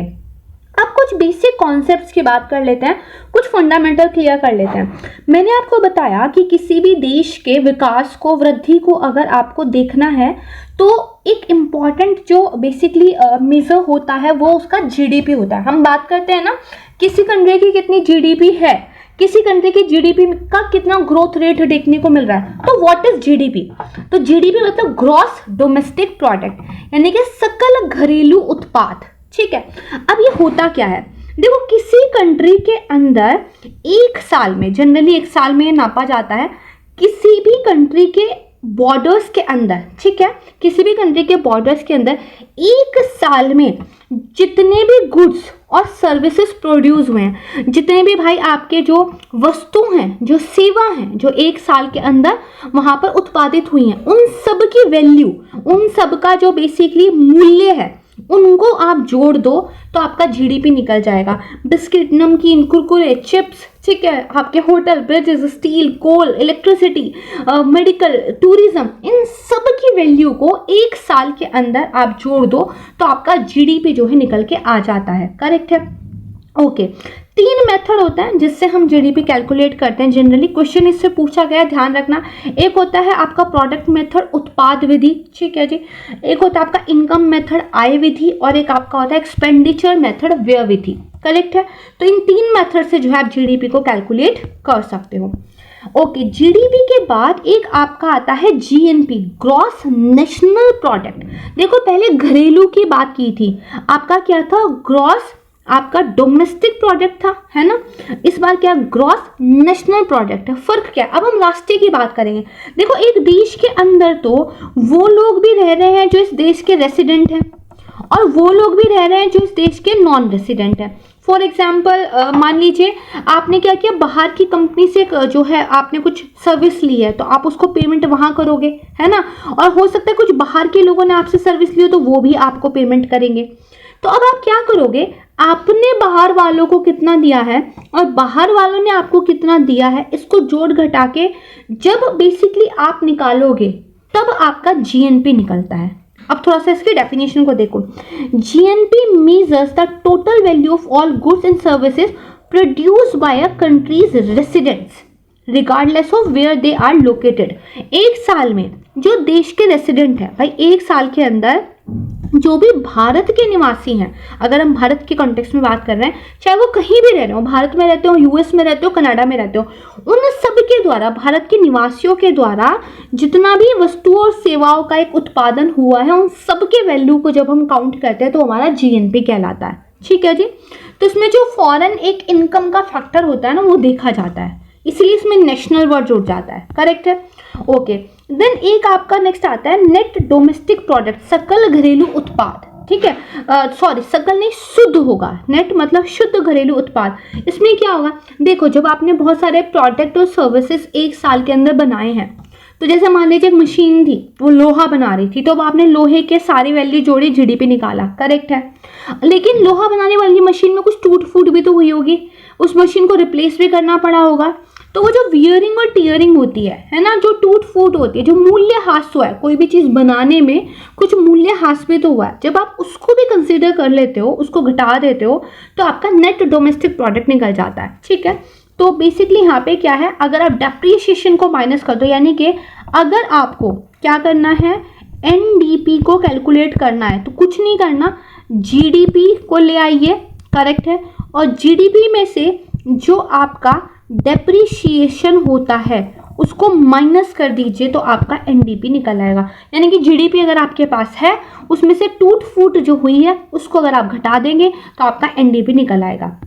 अब कुछ बेसिक कॉन्सेप्ट्स की बात कर लेते हैं, कुछ फंडामेंटल क्लियर कर लेते हैं। मैंने आपको बताया कि किसी भी देश के विकास को, वृद्धि को अगर आपको देखना है तो एक इम्पॉर्टेंट जो बेसिकली मेजर होता है वो उसका जीडीपी होता है। हम बात करते हैं ना किसी कंट्री की कितनी जीडीपी है, किसी कंट्री की जीडीपी का कितना ग्रोथ रेट देखने को मिल रहा है, तो व्हाट इज जीडीपी? तो जीडीपी मतलब ग्रॉस डोमेस्टिक प्रोडक्ट, यानी कि सकल घरेलू उत्पाद। ठीक है, अब ये होता क्या है, देखो किसी कंट्री के अंदर एक साल में, जनरली एक साल में नापा जाता है, किसी भी कंट्री के बॉर्डर्स के अंदर, ठीक है, किसी भी कंट्री के बॉर्डर्स के अंदर एक साल में जितने भी गुड्स और सर्विसेज प्रोड्यूस हुए हैं, जितने भी भाई आपके जो वस्तु हैं, जो सेवा हैं, जो एक साल के अंदर वहां पर उत्पादित हुई हैं, उन सब की वैल्यू, उन सब का जो बेसिकली मूल्य है, उनको आप जोड़ दो तो आपका जीडीपी निकल जाएगा। बिस्किट, नमकीन, कुरकुरे, चिप्स, ठीक है, आपके होटल, ब्रिजेस, स्टील, कोल, इलेक्ट्रिसिटी, मेडिकल, टूरिज्म, इन सब की वैल्यू को एक साल के अंदर आप जोड़ दो तो आपका जीडीपी जो है निकल के आ जाता है। करेक्ट है? ओके, तीन मेथड होता है जिससे हम जीडीपी कैलकुलेट करते हैं। जनरली क्वेश्चन इससे पूछा गया, ध्यान रखना। एक होता है आपका प्रोडक्ट मेथड, उत्पाद विधि, ठीक है जी। एक होता है आपका इनकम मेथड, आय विधि, और एक आपका होता है एक्सपेंडिचर मेथड, व्यय विधि। करेक्ट है? तो इन तीन मेथड से जो है आप जीडीपी को कैलकुलेट कर सकते हो। ओके, जीडीपी के बाद एक आपका आता है जीएनपी, ग्रॉस नेशनल प्रोडक्ट। देखो पहले घरेलू की बात की थी, आपका क्या था, ग्रॉस आपका डोमेस्टिक प्रोडक्ट था, है ना। इस बार क्या ग्रॉस नेशनल प्रोडक्ट है। फर्क क्या है, अब हम राष्ट्रीय की बात करेंगे। देखो एक देश के अंदर तो वो लोग भी रह रहे हैं जो इस देश के रेसिडेंट हैं और वो लोग भी रह रहे हैं जो इस देश के नॉन रेसिडेंट हैं। फॉर एग्जाम्पल मान लीजिए आपने क्या किया, बाहर की कंपनी से जो है आपने कुछ सर्विस ली है तो आप उसको पेमेंट वहां करोगे, है ना। और हो सकता है कुछ बाहर के लोगों ने आपसे सर्विस ली हो तो वो भी आपको पेमेंट करेंगे। तो अब आप क्या करोगे, आपने बाहर वालों को कितना दिया है और बाहर वालों ने आपको कितना दिया है, इसको जोड़ घटा के जब बेसिकली आप निकालोगे तब आपका जीएनपी निकलता है। अब थोड़ा सा इसकी डेफिनेशन को देखो। GNP measures the total value of all goods and services produced by a country's residents regardless of where they are located. एक साल में जो देश के रेसिडेंट है भाई, एक साल के अंदर जो भी भारत के निवासी हैं, अगर हम भारत के कॉन्टेक्स्ट में बात कर रहे हैं, चाहे वो कहीं भी रह रहे हो, भारत में रहते हो, यूएस में रहते हो, कनाडा में रहते हो, उन सब के द्वारा, भारत के निवासियों के द्वारा जितना भी वस्तुओं और सेवाओं का एक उत्पादन हुआ है, उन सब के वैल्यू को जब हम काउंट करते हैं तो हमारा जीएनपी कहलाता है। ठीक है जी। तो इसमें जो फॉरेन एक इनकम का फैक्टर होता है ना, वो देखा जाता है, इसलिए इसमें नेशनल वर्ड जुड़ जाता है। करेक्ट है? ओके, देन एक आपका नेक्स्ट आता है नेट डोमेस्टिक प्रोडक्ट, सकल घरेलू उत्पाद। ठीक है, सॉरी सकल नहीं, शुद्ध होगा, नेट मतलब शुद्ध घरेलू उत्पाद। इसमें क्या होगा, देखो जब आपने बहुत सारे प्रोडक्ट और सर्विसेज एक साल के अंदर बनाए हैं, तो जैसे मान लीजिए एक मशीन थी, वो लोहा बना रही थी, तो अब आपने लोहे के सारी वैल्यू जोड़ी, जीडीपी निकाला। करेक्ट है? लेकिन लोहा बनाने वाली मशीन में कुछ टूट फूट भी तो हुई होगी, उस मशीन को रिप्लेस भी करना पड़ा होगा। तो वो जो वियरिंग और टीयरिंग होती है ना, जो टूट फूट होती है, जो मूल्यह्रास हुआ है, कोई भी चीज़ बनाने में कुछ मूल्यह्रास भी तो हुआ है, जब आप उसको भी कंसीडर कर लेते हो, उसको घटा देते हो, तो आपका नेट डोमेस्टिक प्रोडक्ट निकल जाता है। ठीक है, तो बेसिकली यहाँ पे क्या है, अगर आप डेप्रिसिएशन को माइनस कर दो, यानी कि अगर आपको क्या करना है, एनडीपी को कैलकुलेट करना है, तो कुछ नहीं करना, जीडीपी को ले आइए। करेक्ट है? और जीडीपी में से जो आपका डेप्रिसिएशन होता है उसको माइनस कर दीजिए तो आपका एनडीपी निकल आएगा। यानी कि जीडीपी अगर आपके पास है, उसमें से टूट फूट जो हुई है उसको अगर आप घटा देंगे तो आपका एनडीपी निकल आएगा।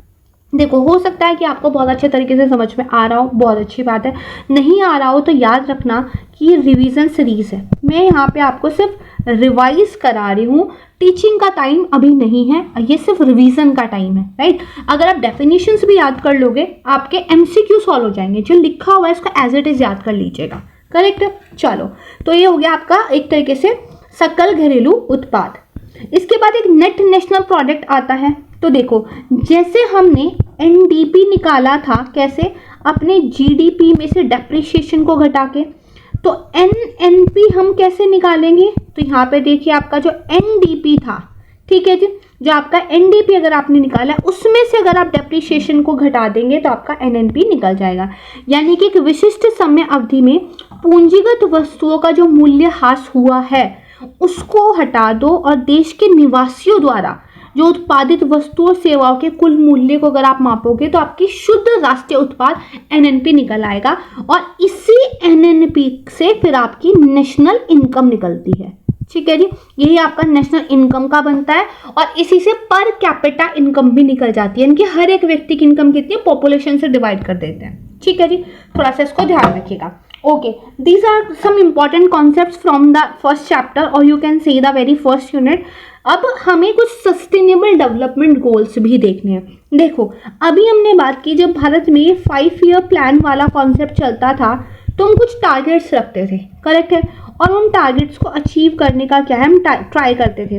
देखो हो सकता है कि आपको बहुत अच्छे तरीके से समझ में आ रहा हो, बहुत अच्छी बात है। नहीं आ रहा हो तो याद रखना कि ये रिवीजन सीरीज है, मैं यहाँ पे आपको सिर्फ रिवाइज करा रही हूँ। टीचिंग का टाइम अभी नहीं है, ये सिर्फ रिवीजन का टाइम है, राइट। अगर आप डेफिनेशंस भी याद कर लोगे, आपके एमसीक्यू सॉल्व हो जाएंगे। जो लिखा हुआ है इसको एज इट इज याद कर लीजिएगा। करेक्ट? चलो, तो ये हो गया आपका एक तरीके से सकल घरेलू उत्पाद। इसके बाद एक नेट नेशनल प्रोडक्ट आता है। तो देखो जैसे हमने एनडीपी निकाला था, कैसे, अपने जीडीपी में से डेप्रिसिएशन को घटा के, तो एनएनपी हम कैसे निकालेंगे? तो यहाँ पे देखिए आपका जो एनडीपी था, ठीक है जी, जो आपका एनडीपी अगर आपने निकाला उसमें से अगर आप डेप्रिसिएशन को घटा देंगे तो आपका एनएनपी निकल जाएगा। यानी कि एक विशिष्ट समय अवधि में पूंजीगत वस्तुओं का जो मूल्य ह्रास हुआ है उसको हटा दो और देश के निवासियों द्वारा जो उत्पादित वस्तुओं और सेवाओं के कुल मूल्य को अगर आप मापोगे तो आपकी शुद्ध राष्ट्रीय उत्पाद एनएनपी निकल आएगा और इसी एनएनपी से फिर आपकी नेशनल इनकम निकलती है। ठीक है जी, यही आपका नेशनल इनकम का बनता है और इसी से पर कैपिटा इनकम भी निकल जाती है, यानी कि हर एक व्यक्ति की इनकम कितनी है पॉपुलेशन से डिवाइड कर देते हैं। ठीक है जी, थोड़ा सा इसको ध्यान रखिएगा। Okay, these are some important concepts from the first chapter or you can say the very first unit। अब हमें कुछ सस्टेनेबल डेवलपमेंट गोल्स भी देखने हैं। देखो, अभी हमने बात की जब भारत में 5 ईयर प्लान वाला कॉन्सेप्ट चलता था तो हम कुछ टारगेट्स रखते थे, करेक्ट है, और उन टारगेट्स को अचीव करने का क्या है हम ट्राई करते थे।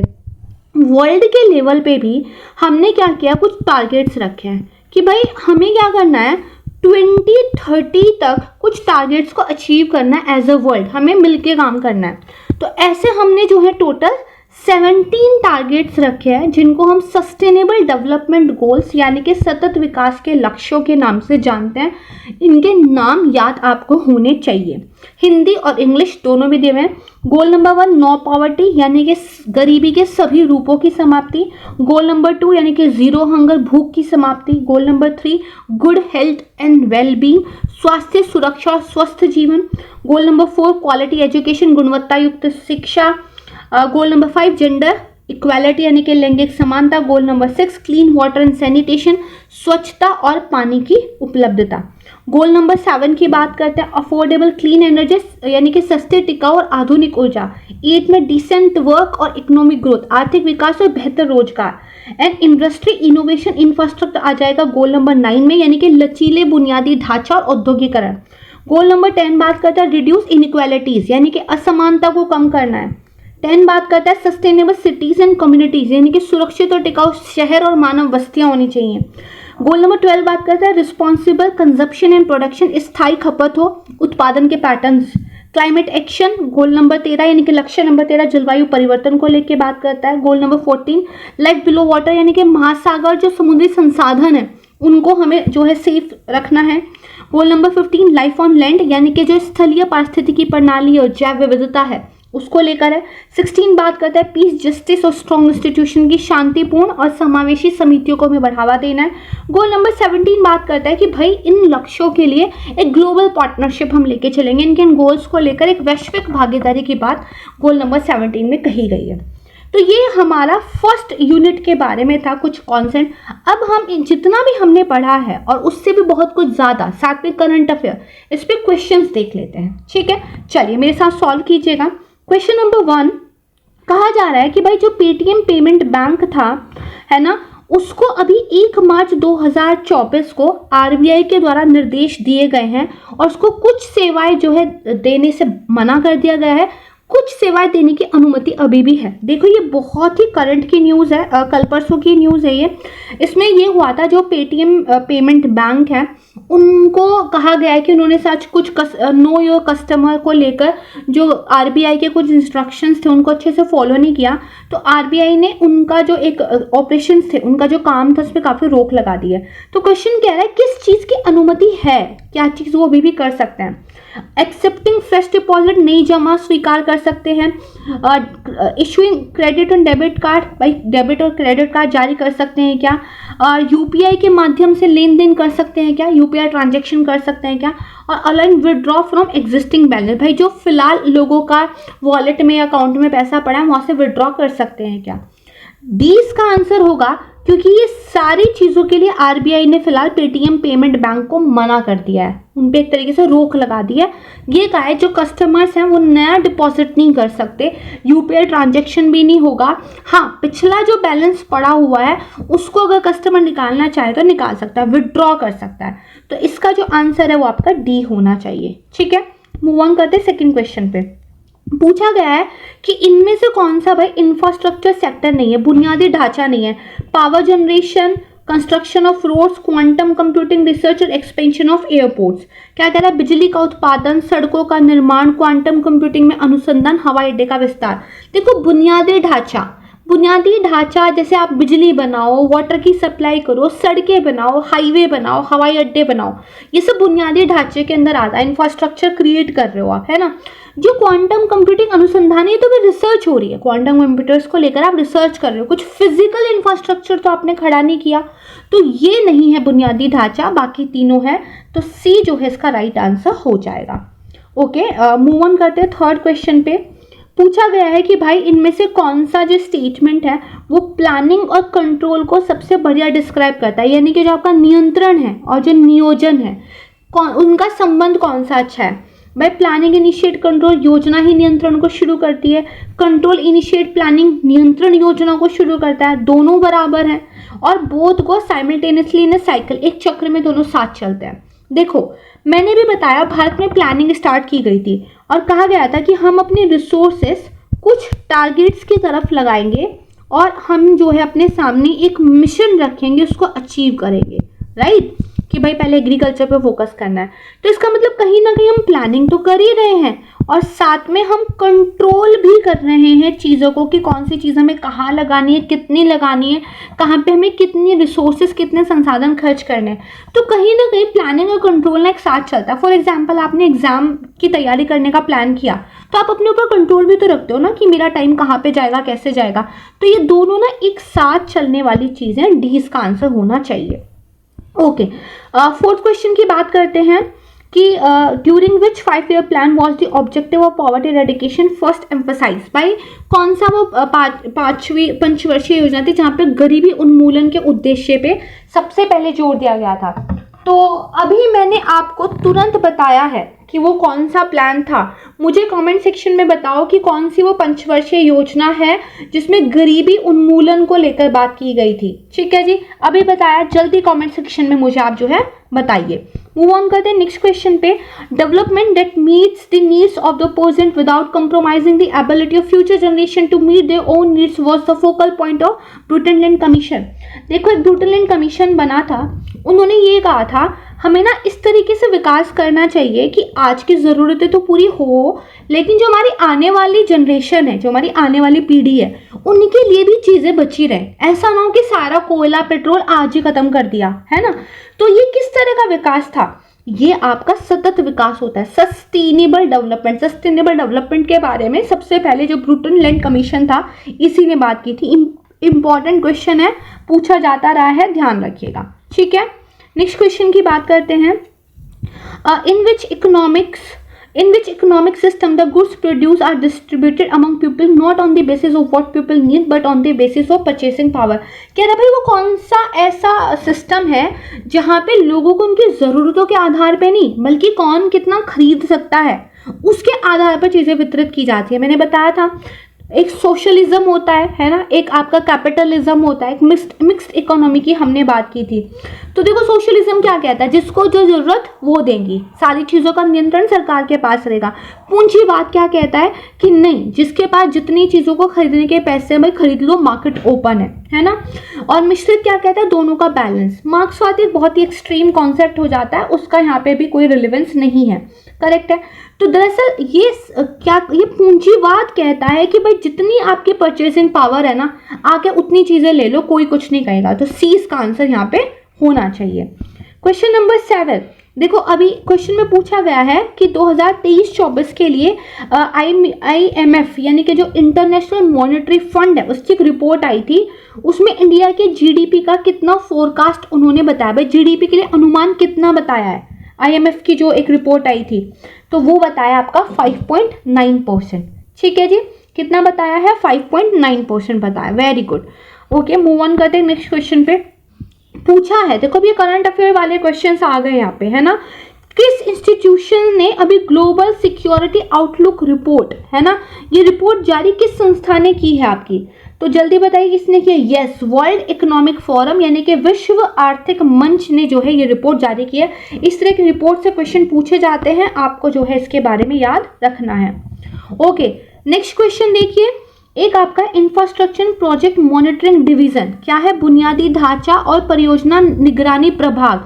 वर्ल्ड के लेवल पे भी हमने क्या किया, कुछ टारगेट्स रखे हैं कि भाई हमें क्या करना है 2030 तक कुछ टारगेट्स को अचीव करना है एज अ वर्ल्ड, हमें मिलके काम करना है। तो ऐसे हमने जो है टोटल 17 टारगेट्स रखे हैं जिनको हम सस्टेनेबल डेवलपमेंट गोल्स यानी कि सतत विकास के लक्ष्यों के नाम से जानते हैं। इनके नाम याद आपको होने चाहिए, हिंदी और इंग्लिश दोनों भी दिए हुए हैं। गोल नंबर 1 नो पॉवर्टी यानी कि गरीबी के सभी रूपों की समाप्ति। गोल नंबर 2 यानी कि जीरो हंगर भूख की समाप्ति। Goal number 3 good health and well being स्वास्थ्य सुरक्षा और स्वस्थ जीवन। गोल नंबर 4 क्वालिटी एजुकेशन गुणवत्ता युक्त शिक्षा। गोल नंबर 5 जेंडर इक्वालिटी यानी कि लैंगिक समानता। Goal number 6 clean water and sanitation स्वच्छता और पानी की उपलब्धता। गोल नंबर 7 की बात करते हैं अफोर्डेबल क्लीन एनर्जी यानी कि सस्ते टिकाऊ और आधुनिक ऊर्जा। 8 में डिसेंट वर्क और इकोनॉमिक ग्रोथ आर्थिक विकास और बेहतर रोजगार एंड इंडस्ट्री इनोवेशन इंफ्रास्ट्रक्चर आ जाएगा गोल नंबर 9 में यानी कि लचीले बुनियादी ढांचा और औद्योगिकरण। गोल नंबर 10 बात करता है रिड्यूस इनइक्वालिटीज यानी कि असमानता को कम करना है। 10 बात करता है सस्टेनेबल सिटीज एंड कम्युनिटीज यानी कि सुरक्षित और टिकाऊ शहर और मानव बस्तियां होनी चाहिए। गोल नंबर 12 बात करता है रिस्पॉन्सिबल कंजप्शन एंड प्रोडक्शन स्थायी खपत हो उत्पादन के patterns. Climate action goal number 13 यानी कि लक्ष्य नंबर 13 जलवायु परिवर्तन को लेकर बात करता है। Goal number 14 life below water यानी कि महासागर जो समुद्री संसाधन है उनको हमें जो है सेफ रखना है। Goal number 15 life on land यानी कि जो स्थलीय पारिस्थितिकी प्रणाली और जैव विविधता है उसको लेकर है। 16 बात करता है पीस जस्टिस और स्ट्रॉन्ग इंस्टीट्यूशन की शांतिपूर्ण और समावेशी समितियों को हमें बढ़ावा देना है। गोल नंबर 17 बात करता है कि भाई इन लक्ष्यों के लिए एक ग्लोबल पार्टनरशिप हम लेके चलेंगे, इनके इन गोल्स को लेकर एक वैश्विक भागीदारी की बात गोल नंबर 17 में कही गई है। तो ये हमारा फर्स्ट यूनिट के बारे में था कुछ कॉन्सेप्ट। अब हम जितना भी हमने पढ़ा है और उससे भी बहुत कुछ ज़्यादा साथ में करंट अफेयर इस पर क्वेश्चंस देख लेते हैं। ठीक है, चलिए मेरे साथ सॉल्व कीजिएगा। क्वेश्चन नंबर 1 कहा जा रहा है कि भाई जो पेटीएम पेमेंट बैंक था है ना उसको अभी 1 मार्च 2024 को आरबीआई के द्वारा निर्देश दिए गए हैं और उसको कुछ सेवाएं जो है देने से मना कर दिया गया है, कुछ सेवाएं देने की अनुमति अभी भी है। देखो ये बहुत ही करंट की न्यूज़ है, कल परसों की न्यूज़ है ये। इसमें ये हुआ था जो पेटीएम पेमेंट बैंक है उनको कहा गया है कि उन्होंने सच कुछ नो योर कस्टमर को लेकर जो आरबीआई के कुछ इंस्ट्रक्शंस थे उनको अच्छे से फॉलो नहीं किया, तो आरबीआई ने उनका जो एक ऑपरेशन थे उनका जो काम था उस पर काफ़ी रोक लगा दी है। तो क्वेश्चन क्या है किस चीज़ की अनुमति है, क्या चीज़ वो अभी भी कर सकते हैं। एक्सेप्टिंग फ्रेश डिपॉजिट नई जमा स्वीकार कर सकते हैं। Issuing credit and debit card, भाई डेबिट और क्रेडिट कार्ड जारी कर सकते हैं क्या। यूपीआई के माध्यम से लेन देन कर सकते हैं क्या, यूपीआई ट्रांजैक्शन कर सकते हैं क्या। और align withdraw from existing balance, भाई जो फिलहाल लोगों का वॉलेट में अकाउंट में पैसा पड़ा है वहाँ से विड्रॉ कर सकते हैं क्या। डी इसका आंसर होगा क्योंकि ये सारी चीज़ों के लिए आरबीआई ने फिलहाल पेटीएम पेमेंट बैंक को मना कर दिया है, उन पे एक तरीके से रोक लगा दी है। ये कहा है जो कस्टमर्स हैं वो नया डिपॉजिट नहीं कर सकते, यूपीआई ट्रांजैक्शन भी नहीं होगा। हाँ, पिछला जो बैलेंस पड़ा हुआ है उसको अगर कस्टमर निकालना चाहे तो निकाल सकता है, विड्रॉ कर सकता है। तो इसका जो आंसर है वो आपका डी होना चाहिए। ठीक है, मूव ऑन करते हैं सेकेंड क्वेश्चन पे। पूछा गया है कि इनमें से कौन सा भाई इंफ्रास्ट्रक्चर सेक्टर नहीं है, बुनियादी ढांचा नहीं है। Power generation, construction of roads, quantum computing research और एक्सपेंशन ऑफ एयरपोर्ट्स। क्या कह रहा है? बिजली का उत्पादन, सड़कों का निर्माण, क्वांटम कंप्यूटिंग में अनुसंधान, हवाई अड्डे का विस्तार। देखो बुनियादी ढांचा जैसे आप बिजली बनाओ, वाटर की सप्लाई करो, सड़कें बनाओ, हाईवे बनाओ, हवाई अड्डे बनाओ, ये सब बुनियादी ढांचे के अंदर आता है। इंफ्रास्ट्रक्चर क्रिएट कर रहे हो आप, है ना। जो क्वांटम कंप्यूटिंग अनुसंधान है तो भी रिसर्च हो रही है, क्वांटम कंप्यूटर्स को लेकर आप रिसर्च कर रहे हो, कुछ फिजिकल इंफ्रास्ट्रक्चर तो आपने खड़ा नहीं किया, तो ये नहीं है बुनियादी ढांचा, बाकी तीनों है। तो सी जो है इसका राइट आंसर हो जाएगा। ओके, मूव ऑन करते हैं थर्ड क्वेश्चन पे। पूछा गया है कि भाई इनमें से कौन सा जो स्टेटमेंट है वो प्लानिंग और कंट्रोल को सबसे बढ़िया डिस्क्राइब करता है, यानी कि जो आपका नियंत्रण है और जो नियोजन है उनका संबंध कौन सा अच्छा है। भाई प्लानिंग इनिशिएट कंट्रोल, योजना ही नियंत्रण को शुरू करती है। कंट्रोल इनिशिएट प्लानिंग, नियंत्रण योजना को शुरू करता है। दोनों बराबर हैं और बोथ को साइमल्टेनियसली इन साइकिल, एक चक्र में दोनों साथ चलते हैं। देखो मैंने भी बताया भारत में प्लानिंग स्टार्ट की गई थी और कहा गया था कि हम अपने रिसोर्सेस कुछ टारगेट्स की तरफ लगाएंगे और हम जो है अपने सामने एक मिशन रखेंगे, उसको अचीव करेंगे, राइट, कि भाई पहले एग्रीकल्चर पे फोकस करना है। तो इसका मतलब कहीं ना कहीं हम प्लानिंग तो कर ही रहे हैं और साथ में हम कंट्रोल भी कर रहे हैं चीज़ों को, कि कौन सी चीज़ हमें कहाँ लगानी है, कितनी लगानी है, कहाँ पे हमें कितनी रिसोर्सेज, कितने संसाधन खर्च करने हैं। तो कहीं ना कहीं प्लानिंग और कंट्रोल ना एक साथ चलता है। फॉर एग्जाम्पल आपने एग्जाम की तैयारी करने का प्लान किया तो आप अपने ऊपर कंट्रोल भी तो रखते हो ना, कि मेरा टाइम कहाँ पे जाएगा, कैसे जाएगा। तो ये दोनों ना एक साथ चलने वाली चीज़ें, डी इसका आंसर होना चाहिए। ओके, फोर्थ क्वेश्चन की बात करते हैं कि during which 5-year plan was the objective of poverty eradication first emphasise. भाई कौन सा वो पंचवर्षीय योजना थी जहाँ पे गरीबी उन्मूलन के उद्देश्य पे सबसे पहले जोर दिया गया था। तो अभी मैंने आपको तुरंत बताया है कि वो कौन सा प्लान था। मुझे कमेंट सेक्शन में बताओ कि कौन सी वो पंचवर्षीय योजना है जिसमें गरीबी उन्मूलन को लेकर बात की गई थी। ठीक है जी, अभी बताया, जल्दी कमेंट सेक्शन में मुझे आप जो है बताइए। मूव ऑन करते हैं नेक्स्ट क्वेश्चन पे। Development that meets the needs of the present without compromising the ability of future generation to meet their own needs was the focal point of Brundtland commission. देखो एक ब्रुटनलैंड कमीशन बना था, उन्होंने ये कहा था हमें ना इस तरीके से विकास करना चाहिए कि आज की ज़रूरतें तो पूरी हो, लेकिन जो हमारी आने वाली जनरेशन है, जो हमारी आने वाली पीढ़ी है, उनके लिए भी चीज़ें बची रहे। ऐसा ना हो कि सारा कोयला पेट्रोल आज ही ख़त्म कर दिया, है ना। तो ये किस तरह का विकास था? ये आपका सतत विकास होता है, सस्टेनेबल डेवलपमेंट। सस्टेनेबल डेवलपमेंट के बारे में सबसे पहले जो ब्रुटनलैंड कमीशन था, इसी ने बात की थी। इंपॉर्टेंट क्वेश्चन है, पूछा जाता रहा है, ध्यान रखिएगा। ठीक है, नेक्स्ट क्वेश्चन की बात करते हैं। In which economic system the goods produce are distributed among people not on the basis of what people need but on the basis of purchasing power. कह रहा भाई वो कौन सा ऐसा सिस्टम है जहाँ पे लोगों को उनकी ज़रूरतों के आधार पे नहीं, बल्कि कौन कितना खरीद सकता है उसके आधार पर चीज़ें वितरित की जाती है। मैंने बताया था एक सोशलिज्म होता है ना, एक आपका कैपिटलिज्म होता है, एक मिक्स्ड इकोनॉमी की हमने बात की थी। तो देखो सोशलिज्म क्या कहता है, जिसको जो जरूरत वो देंगी, सारी चीज़ों का नियंत्रण सरकार के पास रहेगा। पूंजीवाद क्या कहता है कि नहीं, जिसके पास जितनी चीज़ों को खरीदने के पैसे भाई खरीद लो, मार्केट ओपन है ना। और मिश्रित क्या कहता है, दोनों का बैलेंस। मार्क्सवाद एक बहुत ही एक्सट्रीम कॉन्सेप्ट हो जाता है, उसका यहाँ पे भी कोई रिलेवेंस नहीं है। करेक्ट है। तो दरअसल ये पूंजीवाद कहता है कि भाई जितनी आपकी परचेसिंग पावर है ना, आके उतनी चीजें ले लो, कोई कुछ नहीं कहेगा। तो सी इसका आंसर यहाँ पे होना चाहिए। क्वेश्चन नंबर 7, देखो अभी क्वेश्चन में पूछा गया है कि 2023-24 के लिए IMF यानी कि जो इंटरनेशनल मॉनेटरी फंड है, उसकी एक रिपोर्ट आई थी। उसमें इंडिया के जीडीपी का कितना फोरकास्ट उन्होंने बताया, भाई जीडीपी के लिए अनुमान कितना बताया है। IMF की जो एक रिपोर्ट आई थी तो वो बताया आपका 5.9%। ठीक है जी, कितना बताया है, 5.9% बताया। Very good. Okay, move on करते हैं नेक्स्ट क्वेश्चन पे। पूछा है, देखो अब ये करंट अफेयर वाले क्वेश्चंस आ गए यहाँ पे, है ना। किस इंस्टीट्यूशन ने अभी ग्लोबल सिक्योरिटी आउटलुक रिपोर्ट, है ना, ये रिपोर्ट जारी किस संस्था ने की है आपकी? तो जल्दी बताइए किसने किया। यस, वर्ल्ड इकोनॉमिक फोरम यानी कि विश्व आर्थिक मंच ने जो है ये रिपोर्ट जारी की है। इस तरह की रिपोर्ट से क्वेश्चन पूछे जाते हैं, आपको जो है इसके बारे में याद रखना है। ओके, नेक्स्ट क्वेश्चन देखिए। एक आपका इंफ्रास्ट्रक्चर प्रोजेक्ट मॉनिटरिंग डिवीजन, क्या है? बुनियादी ढांचा और परियोजना निगरानी प्रभाग।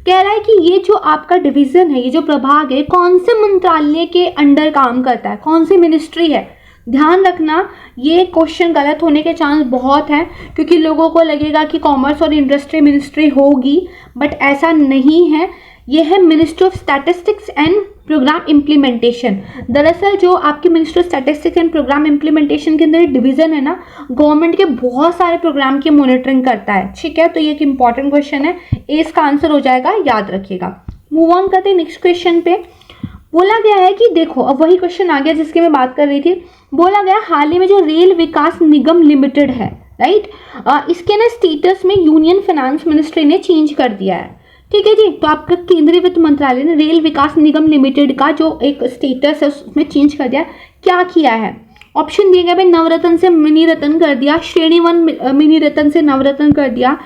कह रहा है कि ये जो आपका डिवीजन है, ये जो प्रभाग है, कौन से मंत्रालय के अंडर काम करता है, कौन सी मिनिस्ट्री है? ध्यान रखना, ये क्वेश्चन गलत होने के चांस बहुत हैं, क्योंकि लोगों को लगेगा कि कॉमर्स और इंडस्ट्री मिनिस्ट्री होगी, बट ऐसा नहीं है। ये है ministry of statistics and programme implementation. दरअसल जो आपकी ministry of statistics and programme implementation के अंदर डिवीजन है ना, गवर्नमेंट के बहुत सारे प्रोग्राम की मॉनिटरिंग करता है, ठीक है? तो ये एक इंपॉर्टेंट क्वेश्चन है, इसका आंसर हो जाएगा, याद रखिएगा। मूव ऑन करते हैं नेक्स्ट क्वेश्चन पे। बोला गया है कि देखो, अब वही क्वेश्चन आ गया जिसकी मैं बात कर रही थी। बोला गया हाल ही में जो रेल विकास निगम लिमिटेड है, राइट, इसके ना स्टेटस में यूनियन फाइनेंस मिनिस्ट्री ने चेंज कर दिया है, ठीक है जी। तो आपका केंद्रीय वित्त मंत्रालय ने रेल विकास निगम लिमिटेड का जो एक स्टेटस है उसमें चेंज कर दिया। क्या किया है? ऑप्शन दिए गए भाई, नवरत्न से मिनी रत्न कर दिया, श्रेणी 1 मिनी रत्न से नवरत्न कर दिया,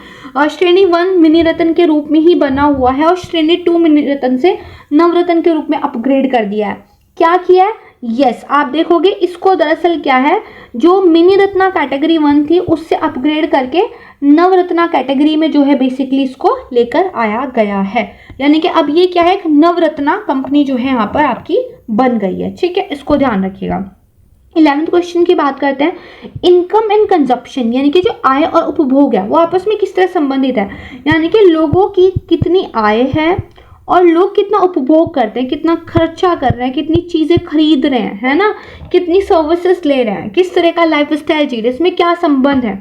श्रेणी 1 मिनी रत्न के रूप में ही बना हुआ है, और श्रेणी 2 मिनी रत्न से नवरत्न के रूप में अपग्रेड कर दिया है। क्या किया है? यस, आप देखोगे इसको दरअसल क्या है, जो मिनी रत्ना कैटेगरी 1 थी उससे अपग्रेड करके नवरत्ना कैटेगरी में जो है बेसिकली इसको लेकर आया गया है। यानी कि अब ये क्या है, एक नवरत्ना कंपनी जो है यहाँ पर आपकी बन गई है, ठीक है? इसको ध्यान रखिएगा। 11th क्वेश्चन की बात करते हैं। इनकम एंड कंजप्शन, यानी कि जो आय और उपभोग है वो आपस में किस तरह संबंधित है, यानी कि लोगों की कितनी आय है और लोग कितना उपभोग करते हैं, कितना खर्चा कर रहे हैं, कितनी चीज़ें खरीद रहे हैं, है ना, कितनी सर्विसेज ले रहे हैं, किस तरह का लाइफ स्टाइल जी रहे हैं, इसमें क्या संबंध है?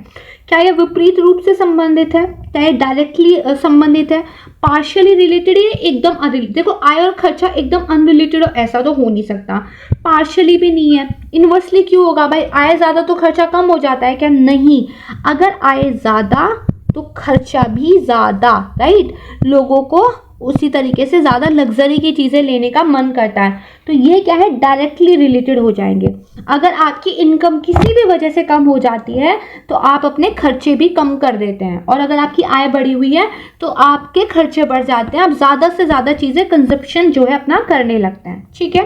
क्या ये विपरीत रूप से संबंधित है, क्या ये डायरेक्टली संबंधित है, पार्शियली रिलेटेड है, एकदम अनरिलेटेड? देखो, आय और खर्चा एकदम अनरिलेटेड ऐसा तो हो नहीं सकता, पार्शियली भी नहीं है। इन्वर्सली क्यों होगा भाई? आय ज़्यादा तो खर्चा कम हो जाता है क्या? नहीं, अगर आय ज़्यादा तो खर्चा भी ज़्यादा, राइट? लोगों को उसी तरीके से ज़्यादा लग्जरी की चीज़ें लेने का मन करता है, तो ये क्या है, डायरेक्टली रिलेटेड हो जाएंगे। अगर आपकी इनकम किसी भी वजह से कम हो जाती है तो आप अपने खर्चे भी कम कर देते हैं, और अगर आपकी आय बढ़ी हुई है तो आपके खर्चे बढ़ जाते हैं, आप ज़्यादा से ज़्यादा चीज़ें कंजप्शन जो है अपना करने लगते हैं, ठीक है?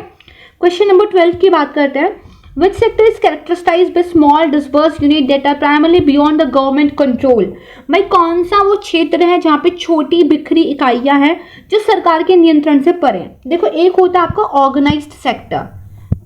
क्वेश्चन नंबर 12 की बात करते हैं। Which sector is characterized by small dispersed unit that are primarily beyond the government control? भाई कौन सा वो क्षेत्र है जहाँ पे छोटी बिखरी इकाइयाँ हैं जो सरकार के नियंत्रण से परे हैं? देखो, एक होता है आपका ऑर्गेनाइज्ड सेक्टर,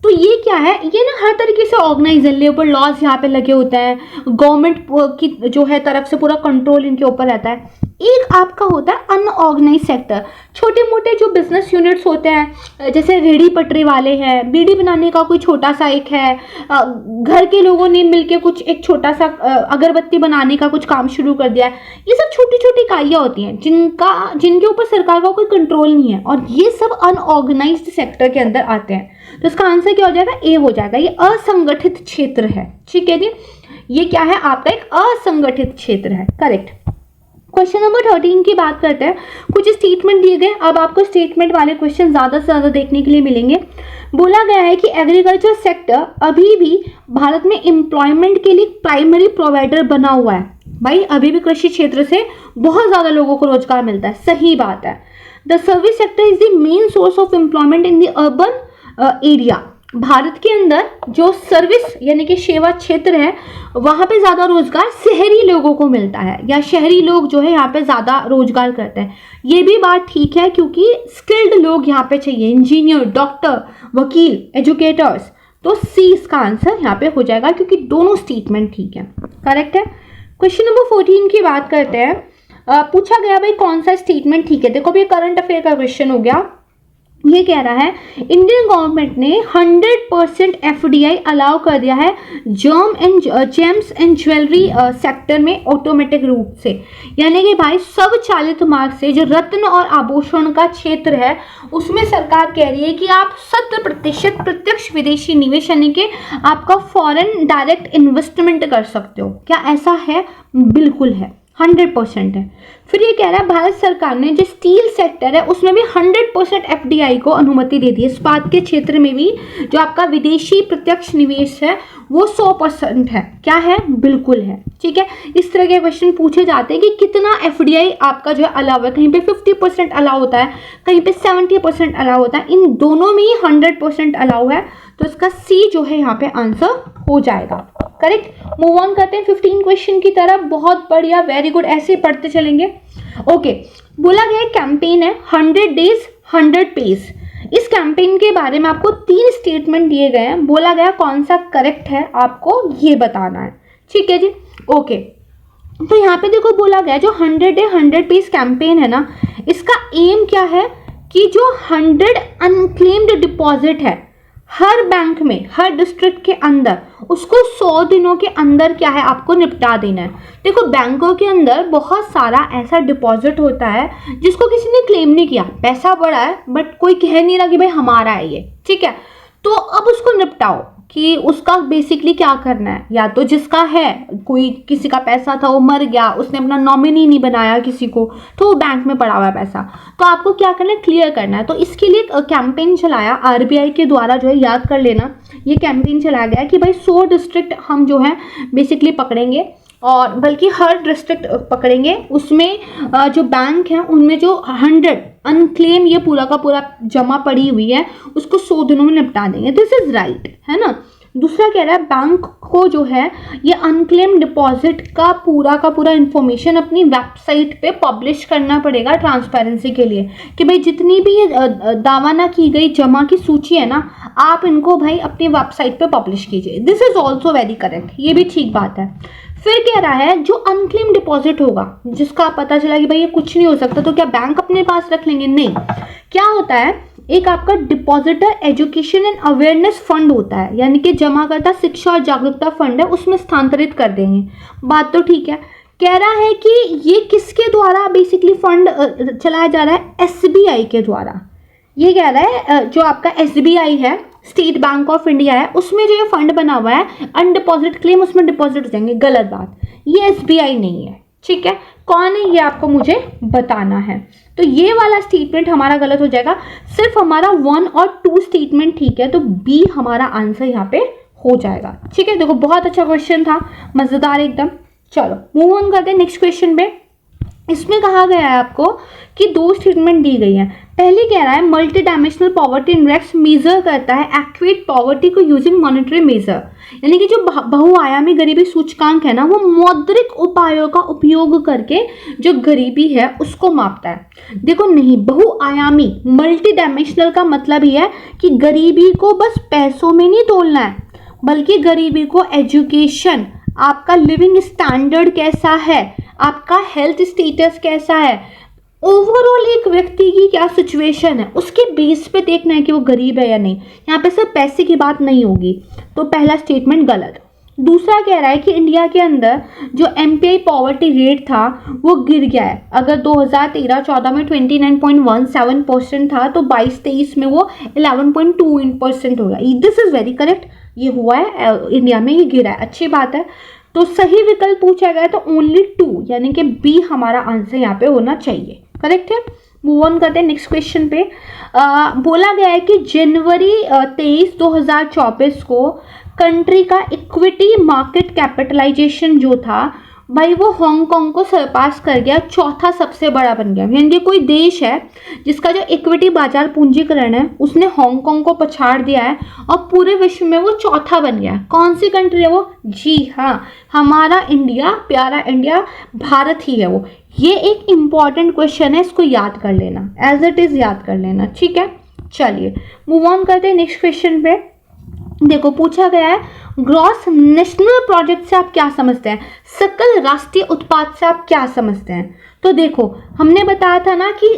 तो ये क्या है, ये ना हर तरीके से ऑर्गेनाइज है, लेबर लॉज यहाँ पे लगे होते हैं, गवर्नमेंट की जो है तरफ से पूरा कंट्रोल इनके ऊपर रहता है। एक आपका होता है अनऑर्गेनाइज सेक्टर, छोटे मोटे जो बिजनेस यूनिट्स होते हैं, जैसे रेडी पटरी वाले हैं, बीड़ी बनाने का कोई छोटा सा एक है, घर के लोगों ने मिलके कुछ एक छोटा सा अगरबत्ती बनाने का कुछ काम शुरू कर दिया है। ये सब छोटी छोटी इकाइयाँ होती हैं जिनके ऊपर सरकार का कोई कंट्रोल नहीं है, और ये सब अनऑर्गेनाइज्ड सेक्टर के अंदर आते हैं। तो इसका आंसर क्या हो जाएगा? ए हो जाएगा। ये असंगठित क्षेत्र है, ठीक है जी। ये क्या है, आपका एक असंगठित क्षेत्र है, करेक्ट। क्वेश्चन नंबर 13 की बात करते हैं। कुछ स्टेटमेंट दिए गए, अब आपको स्टेटमेंट वाले क्वेश्चन ज़्यादा से ज़्यादा देखने के लिए मिलेंगे। बोला गया है कि एग्रीकल्चर सेक्टर अभी भी भारत में एम्प्लॉयमेंट के लिए प्राइमरी प्रोवाइडर बना हुआ है। भाई अभी भी कृषि क्षेत्र से बहुत ज़्यादा लोगों को रोजगार मिलता है, सही बात है। The service sector is the main source of employment in the urban area. Bharat के अंदर जो सर्विस यानी कि सेवा क्षेत्र है वहाँ पे ज़्यादा रोजगार शहरी लोगों को मिलता है, या शहरी लोग जो है यहाँ पे ज़्यादा रोजगार करते हैं। ये भी बात ठीक है क्योंकि स्किल्ड लोग यहाँ पे चाहिए, इंजीनियर, डॉक्टर, वकील, एजुकेटर्स। तो सी इसका आंसर यहाँ पे हो जाएगा क्योंकि दोनों स्टेटमेंट ठीक है, करेक्ट है। क्वेश्चन नंबर 14 की बात करते हैं। पूछा गया भाई कौन सा स्टेटमेंट ठीक है। देखो, ये करंट अफेयर का क्वेश्चन हो गया। ये कह रहा है इंडियन गवर्नमेंट ने 100% एफडीआई अलाउ कर दिया है जेम्स एंड ज्वेलरी सेक्टर में ऑटोमेटिक रूप से। यानी कि भाई स्वचालित मार्ग से जो रत्न और आभूषण का क्षेत्र है उसमें सरकार कह रही है कि आप 100% प्रत्यक्ष विदेशी निवेश यानी कि आपका फॉरेन डायरेक्ट इन्वेस्टमेंट कर सकते हो। क्या ऐसा है? बिल्कुल है, 100% है। फिर ये कह रहा है भारत सरकार ने जो स्टील सेक्टर है उसमें भी 100% एफडीआई को अनुमति दे दी है। इस्पात के क्षेत्र में भी जो आपका विदेशी प्रत्यक्ष निवेश है वो 100% है। क्या है? बिल्कुल है, ठीक है। इस तरह के क्वेश्चन पूछे जाते हैं कि कितना एफडीआई आपका जो है अलाउ है। कहीं पे 50% अलाउ होता है, कहीं पे 70% अलाउ होता है। इन दोनों में ही 100% अलाउ है, तो इसका सी जो है यहाँ पे आंसर हो जाएगा। करेक्ट। मूव ऑन करते हैं 15 क्वेश्चन की तरफ। बहुत बढ़िया, वेरी गुड, ऐसे ही पढ़ते चलेंगे। ओके, बोला गया कैंपेन है 100 डेज 100 पेज। इस कैंपेन के बारे में आपको 3 स्टेटमेंट दिए गए हैं। बोला गया कौन सा करेक्ट है आपको ये बताना है, ठीक है जी। ओके, तो यहाँ पे देखो बोला गया जो 100 डे 100 पेज कैंपेन है ना, इसका एम क्या है कि जो 100 अनक्लेम्ड डिपॉजिट है हर बैंक में, हर डिस्ट्रिक्ट के अंदर, उसको 100 दिनों के अंदर क्या है आपको निपटा देना है। देखो बैंकों के अंदर बहुत सारा ऐसा डिपॉजिट होता है जिसको किसी ने क्लेम नहीं किया, पैसा बड़ा है बट कोई कह नहीं रहा कि भाई हमारा है ये, ठीक है। तो अब उसको निपटाओ कि उसका बेसिकली क्या करना है, या तो जिसका है कोई किसी का पैसा था वो मर गया, उसने अपना नॉमिनी नहीं बनाया किसी को, तो वो बैंक में पड़ा हुआ है पैसा, तो आपको क्या करना है, क्लियर करना है। तो इसके लिए कैंपेन चलाया आरबीआई के द्वारा, जो है याद कर लेना, ये कैंपेन चलाया गया कि भाई 100 डिस्ट्रिक्ट हम जो है बेसिकली पकड़ेंगे, और बल्कि हर डिस्ट्रिक्ट पकड़ेंगे, उसमें जो बैंक हैं उनमें जो 100 अनक्लेम ये पूरा का पूरा जमा पड़ी हुई है उसको 100 दिनों में निपटा देंगे। दिस इज राइट, है ना। दूसरा कह रहा है बैंक को जो है ये अनक्लेम डिपॉजिट का पूरा इंफॉर्मेशन अपनी वेबसाइट पे पब्लिश करना पड़ेगा ट्रांसपेरेंसी के लिए, कि भाई जितनी भी दावा ना की गई जमा की सूची है ना, आप इनको भाई अपनी वेबसाइट पे पब्लिश कीजिए। This is also very correct, ये भी ठीक बात है। फिर कह रहा है जो अनक्लेम डिपॉजिट होगा, जिसका पता चला कि भाई ये कुछ नहीं हो सकता, तो क्या बैंक अपने पास रख लेंगे? नहीं। क्या होता है, एक आपका depositor education and awareness fund होता है, यानी कि जमाकर्ता शिक्षा और जागरूकता फंड है, उसमें स्थानांतरित कर देंगे। बात तो ठीक है। कह रहा है कि ये किसके द्वारा बेसिकली फंड चलाया जा रहा है? एसबीआई के द्वारा। ये कह रहा है जो आपका एसबीआई है, स्टेट बैंक ऑफ इंडिया है, उसमें जो ये फंड बना हुआ है अनडिपॉजिट क्लेम, उसमें डिपॉजिट हो जाएंगे। गलत बात, ये एसबीआई नहीं है, ठीक है। कौन है ये आपको मुझे बताना है। तो ये वाला स्टेटमेंट हमारा गलत हो जाएगा। सिर्फ हमारा 1 और 2 स्टेटमेंट ठीक है, तो बी हमारा आंसर यहाँ पे हो जाएगा, ठीक है। देखो बहुत अच्छा क्वेश्चन था, मजेदार एकदम। चलो मूव ऑन करते हैं नेक्स्ट क्वेश्चन पे। इसमें कहा गया है आपको कि 2 स्टेटमेंट दी गई है। पहले कह रहा है multi dimensional poverty index major करता है एक्यूरेट पॉवर्टी को यूजिंग मॉनेटरी मेजर, यानी कि जो बहुआयामी गरीबी सूचकांक है ना, वो मौद्रिक उपायों का उपयोग करके जो गरीबी है उसको मापता है। देखो नहीं, बहुआयामी मल्टी डायमेंशनल का मतलब ही है कि गरीबी को बस पैसों में नहीं तोलना है, बल्कि गरीबी को एजुकेशन, आपका लिविंग स्टैंडर्ड कैसा है, आपका हेल्थ स्टेटस कैसा है, ओवरऑल एक व्यक्ति की क्या सिचुएशन है, उसके बेस पे देखना है कि वो गरीब है या नहीं। यहाँ पे सिर्फ पैसे की बात नहीं होगी। तो पहला स्टेटमेंट गलत। दूसरा कह रहा है कि इंडिया के अंदर जो एमपीआई पॉवर्टी रेट था वो गिर गया है। अगर 2013-14 में 29.17% था, तो 22-23 में वो 11.2% हो गया। दिस इज वेरी करेक्ट, ये हुआ है इंडिया में, ये गिरा है, अच्छी बात है। तो सही विकल्प पूछा गया तो ओनली 2, यानी कि बी हमारा आंसर यहाँ पे होना चाहिए, करेक्ट है। मूव ऑन करते हैं नेक्स्ट क्वेश्चन पे। बोला गया है कि जनवरी 23, 2024 को कंट्री का इक्विटी मार्केट कैपिटलाइजेशन जो था भाई वो हांगकांग को सरपास कर गया, चौथा सबसे बड़ा बन गया। यानी कि कोई देश है जिसका जो इक्विटी बाजार पूंजीकरण है उसने हांगकांग को पछाड़ दिया है और पूरे विश्व में वो चौथा बन गया। कौन सी कंट्री है वो? जी हाँ, हमारा इंडिया, प्यारा इंडिया, भारत ही है वो। ये एक इंपॉर्टेंट क्वेश्चन है, इसको याद कर लेना, एज इट इज याद कर लेना, ठीक है। चलिए मूव ऑन करते हैं नेक्स्ट क्वेश्चन पे। देखो पूछा गया है ग्रॉस नेशनल प्रोडक्ट से आप क्या समझते हैं, सकल राष्ट्रीय उत्पाद से आप क्या समझते हैं। तो देखो हमने बताया था ना कि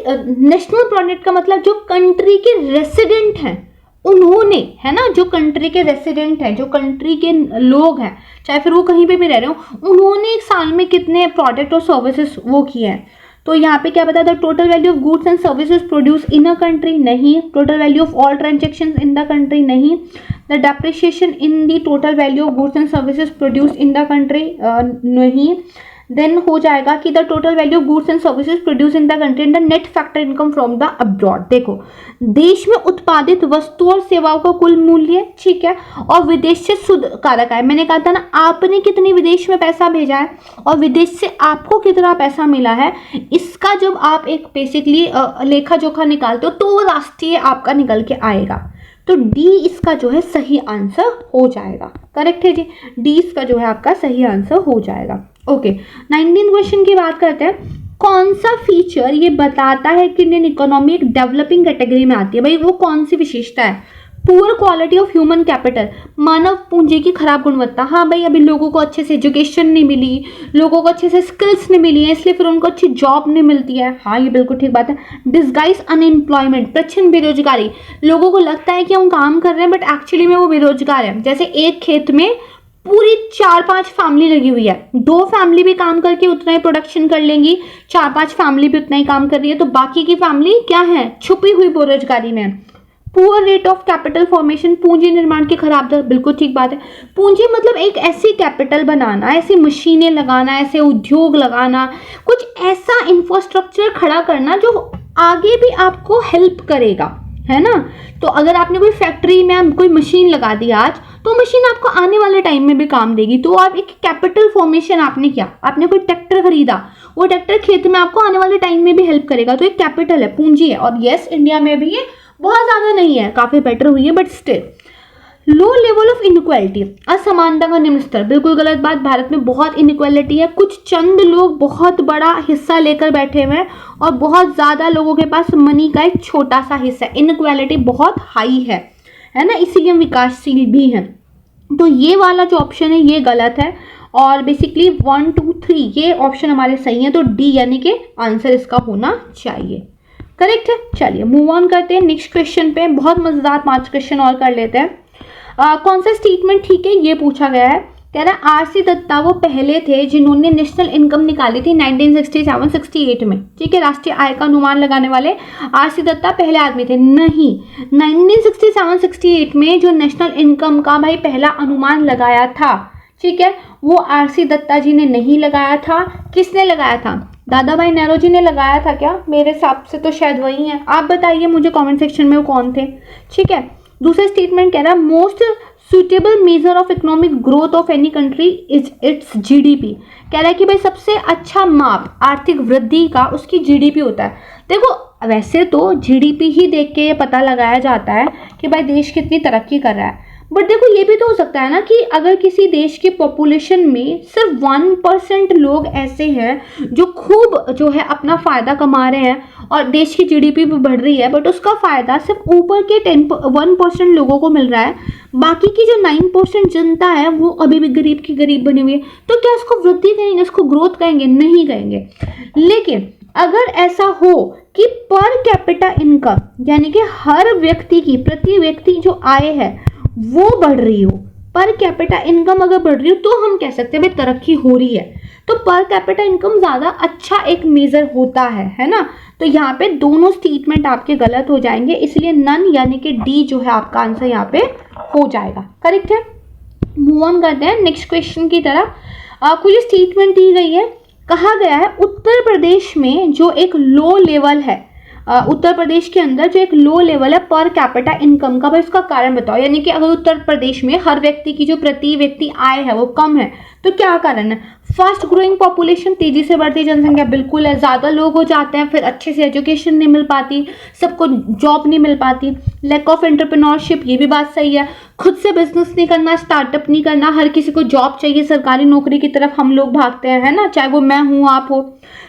नेशनल प्रोडक्ट का मतलब जो कंट्री के रेसिडेंट हैं उन्होंने, है ना, जो कंट्री के रेसिडेंट हैं, जो कंट्री के लोग हैं, चाहे फिर वो कहीं पे भी रह रहे हो, उन्होंने एक साल में कितने प्रोडक्ट और सर्विसेज वो किए हैं। तो यहाँ पे क्या बताया था, total value of goods and services produce in a country, नहीं। Total value of all transaction in the country, नहीं। The depreciation in the total value of goods and services produce in the country, नहीं। देन हो जाएगा कि the total value of goods and services produce in the country and the net factor income from the abroad. देखो देश में उत्पादित वस्तु और सेवाओं का कुल मूल्य, ठीक है, और विदेश से शुद्ध कारक आय। मैंने कहा था ना, आपने कितनी विदेश में पैसा भेजा है और विदेश से आपको कितना पैसा मिला है, इसका जब आप एक बेसिकली लेखा जोखा निकालते हो तो राष्ट्रीय आपका निकल के आएगा। तो डी इसका जो है सही आंसर हो जाएगा। करेक्ट है जी, डी इसका जो है आपका सही आंसर हो जाएगा। ओके, 19 क्वेश्चन की बात करते हैं। कौन सा फीचर ये बताता है कि इंडियन इकोनॉमी एक डेवलपिंग कैटेगरी में आती है? भाई वो कौन सी विशेषता है? Poor quality of human capital, मानव पूंजी की खराब गुणवत्ता। हाँ भाई, अभी लोगों को अच्छे से एजुकेशन नहीं मिली, लोगों को अच्छे से स्किल्स नहीं मिली है, इसलिए फिर उनको अच्छी जॉब नहीं मिलती है। हाँ, ये बिल्कुल ठीक बात है। डिस्गाइज अनएम्प्लॉयमेंट, प्रच्छन्न बेरोजगारी, लोगों को लगता है कि हम काम कर रहे हैं बट एक्चुअली में वो बेरोजगार है। जैसे एक खेत में पूरी 4-5 फैमिली लगी हुई है, 2 फैमिली भी काम करके उतना ही प्रोडक्शन कर लेंगी, 4-5 फैमिली भी उतना ही काम कर रही है, तो बाकी की फैमिली क्या है? छुपी हुई बेरोजगारी में। Poor rate of capital formation, पूंजी निर्माण की खराब दर, बिल्कुल ठीक बात है। पूंजी मतलब एक ऐसी कैपिटल बनाना, ऐसी मशीनें लगाना, ऐसे उद्योग लगाना, कुछ ऐसा इंफ्रास्ट्रक्चर खड़ा करना जो आगे भी आपको हेल्प करेगा, है ना। तो अगर आपने कोई फैक्ट्री में कोई मशीन लगा दी आज, तो मशीन आपको आने वाले टाइम में भी काम देगी। तो आप एक कैपिटल फॉर्मेशन आपने किया, आपने कोई ट्रैक्टर खरीदा, वो ट्रैक्टर खेत में आपको आने वाले टाइम में भी हेल्प करेगा, तो एक कैपिटल है, पूंजी है। और यस, इंडिया में भी ये बहुत ज़्यादा नहीं है, काफ़ी बेटर हुई है, but still. Low level of inequality, असमानता का निम्न स्तर, बिल्कुल गलत बात। भारत में बहुत इनक्वालिटी है, कुछ चंद लोग बहुत बड़ा हिस्सा लेकर बैठे हुए हैं और बहुत ज़्यादा लोगों के पास मनी का एक छोटा सा हिस्सा है। इनक्वालिटी बहुत हाई है ना, इसीलिए हम विकासशील भी हैं। तो ये वाला जो ऑप्शन है ये गलत है, और बेसिकली 1, 2, 3 ये ऑप्शन हमारे सही है, तो डी यानी कि आंसर इसका होना चाहिए। करेक्ट है। चलिए मूव ऑन करते हैं नेक्स्ट क्वेश्चन पे। बहुत मजेदार 5 क्वेश्चन और कर लेते हैं। कौन सा स्टेटमेंट ठीक है ये पूछा गया है। कह रहा है आरसी दत्ता वो पहले थे जिन्होंने नेशनल इनकम निकाली थी 1967-68 में। ठीक है, राष्ट्रीय आय का अनुमान लगाने वाले आरसी दत्ता पहले आदमी थे? नहीं, 1967-68 में जो नेशनल इनकम का भाई पहला अनुमान लगाया था, ठीक है, वो आरसी दत्ता जी ने नहीं लगाया था। किसने लगाया था? दादा भाई नौरोजी ने लगाया था क्या? मेरे हिसाब से तो शायद वही है, आप बताइए मुझे कमेंट सेक्शन में वो कौन थे। ठीक है, दूसरा स्टेटमेंट कह रहा है most suitable measure of economic growth of any country is it's GDP. कह रहा है कि भाई सबसे अच्छा माप आर्थिक वृद्धि का उसकी जीडीपी होता है। देखो वैसे तो जीडीपी ही देख के ये पता लगाया जाता है कि भाई देश कितनी तरक्की कर रहा है, बट देखो ये भी तो हो सकता है ना कि अगर किसी देश की पॉपुलेशन में सिर्फ 1% लोग ऐसे हैं जो खूब जो है अपना फ़ायदा कमा रहे हैं और देश की जीडीपी भी बढ़ रही है, बट उसका फ़ायदा सिर्फ ऊपर के 1% लोगों को मिल रहा है, बाकी की जो 9% जनता है वो अभी भी गरीब की गरीब बनी हुई है। तो क्या इसको वृद्धि कहेंगे, इसको ग्रोथ कहेंगे? नहीं कहेंगे। लेकिन अगर ऐसा हो कि पर कैपिटा इनकम यानी कि हर व्यक्ति की प्रति व्यक्ति जो आय है वो बढ़ रही हो, पर कैपिटा इनकम अगर बढ़ रही हो, तो हम कह सकते हैं भाई तरक्की हो रही है। तो पर कैपिटा इनकम ज़्यादा अच्छा एक मेजर होता है ना। तो यहाँ पे दोनों स्टेटमेंट आपके गलत हो जाएंगे, इसलिए नन यानी कि डी जो है आपका आंसर यहाँ पे हो जाएगा। करेक्ट है। मूव ऑन करते हैं नेक्स्ट क्वेश्चन की तरफ। कुछ स्टेटमेंट दी गई है, कहा गया है उत्तर प्रदेश में जो एक लो लेवल है, उत्तर प्रदेश के अंदर जो एक लो लेवल है पर कैपिटा इनकम का, भाई उसका कारण बताओ। यानी कि अगर उत्तर प्रदेश में हर व्यक्ति की जो प्रति व्यक्ति आय है वो कम है, तो क्या कारण है? फास्ट ग्रोइंग पॉपुलेशन, तेजी से बढ़ती जनसंख्या, बिल्कुल है। ज़्यादा लोग हो जाते हैं, फिर अच्छे से एजुकेशन नहीं मिल पाती, सबको जॉब नहीं मिल पाती। लैक ऑफ एंटरप्रेन्योरशिप, ये भी बात सही है। खुद से बिजनेस नहीं करना, स्टार्टअप नहीं करना, हर किसी को जॉब चाहिए, सरकारी नौकरी की तरफ हम लोग भागते हैं, है ना, चाहे वो मैं हूँ आप हो।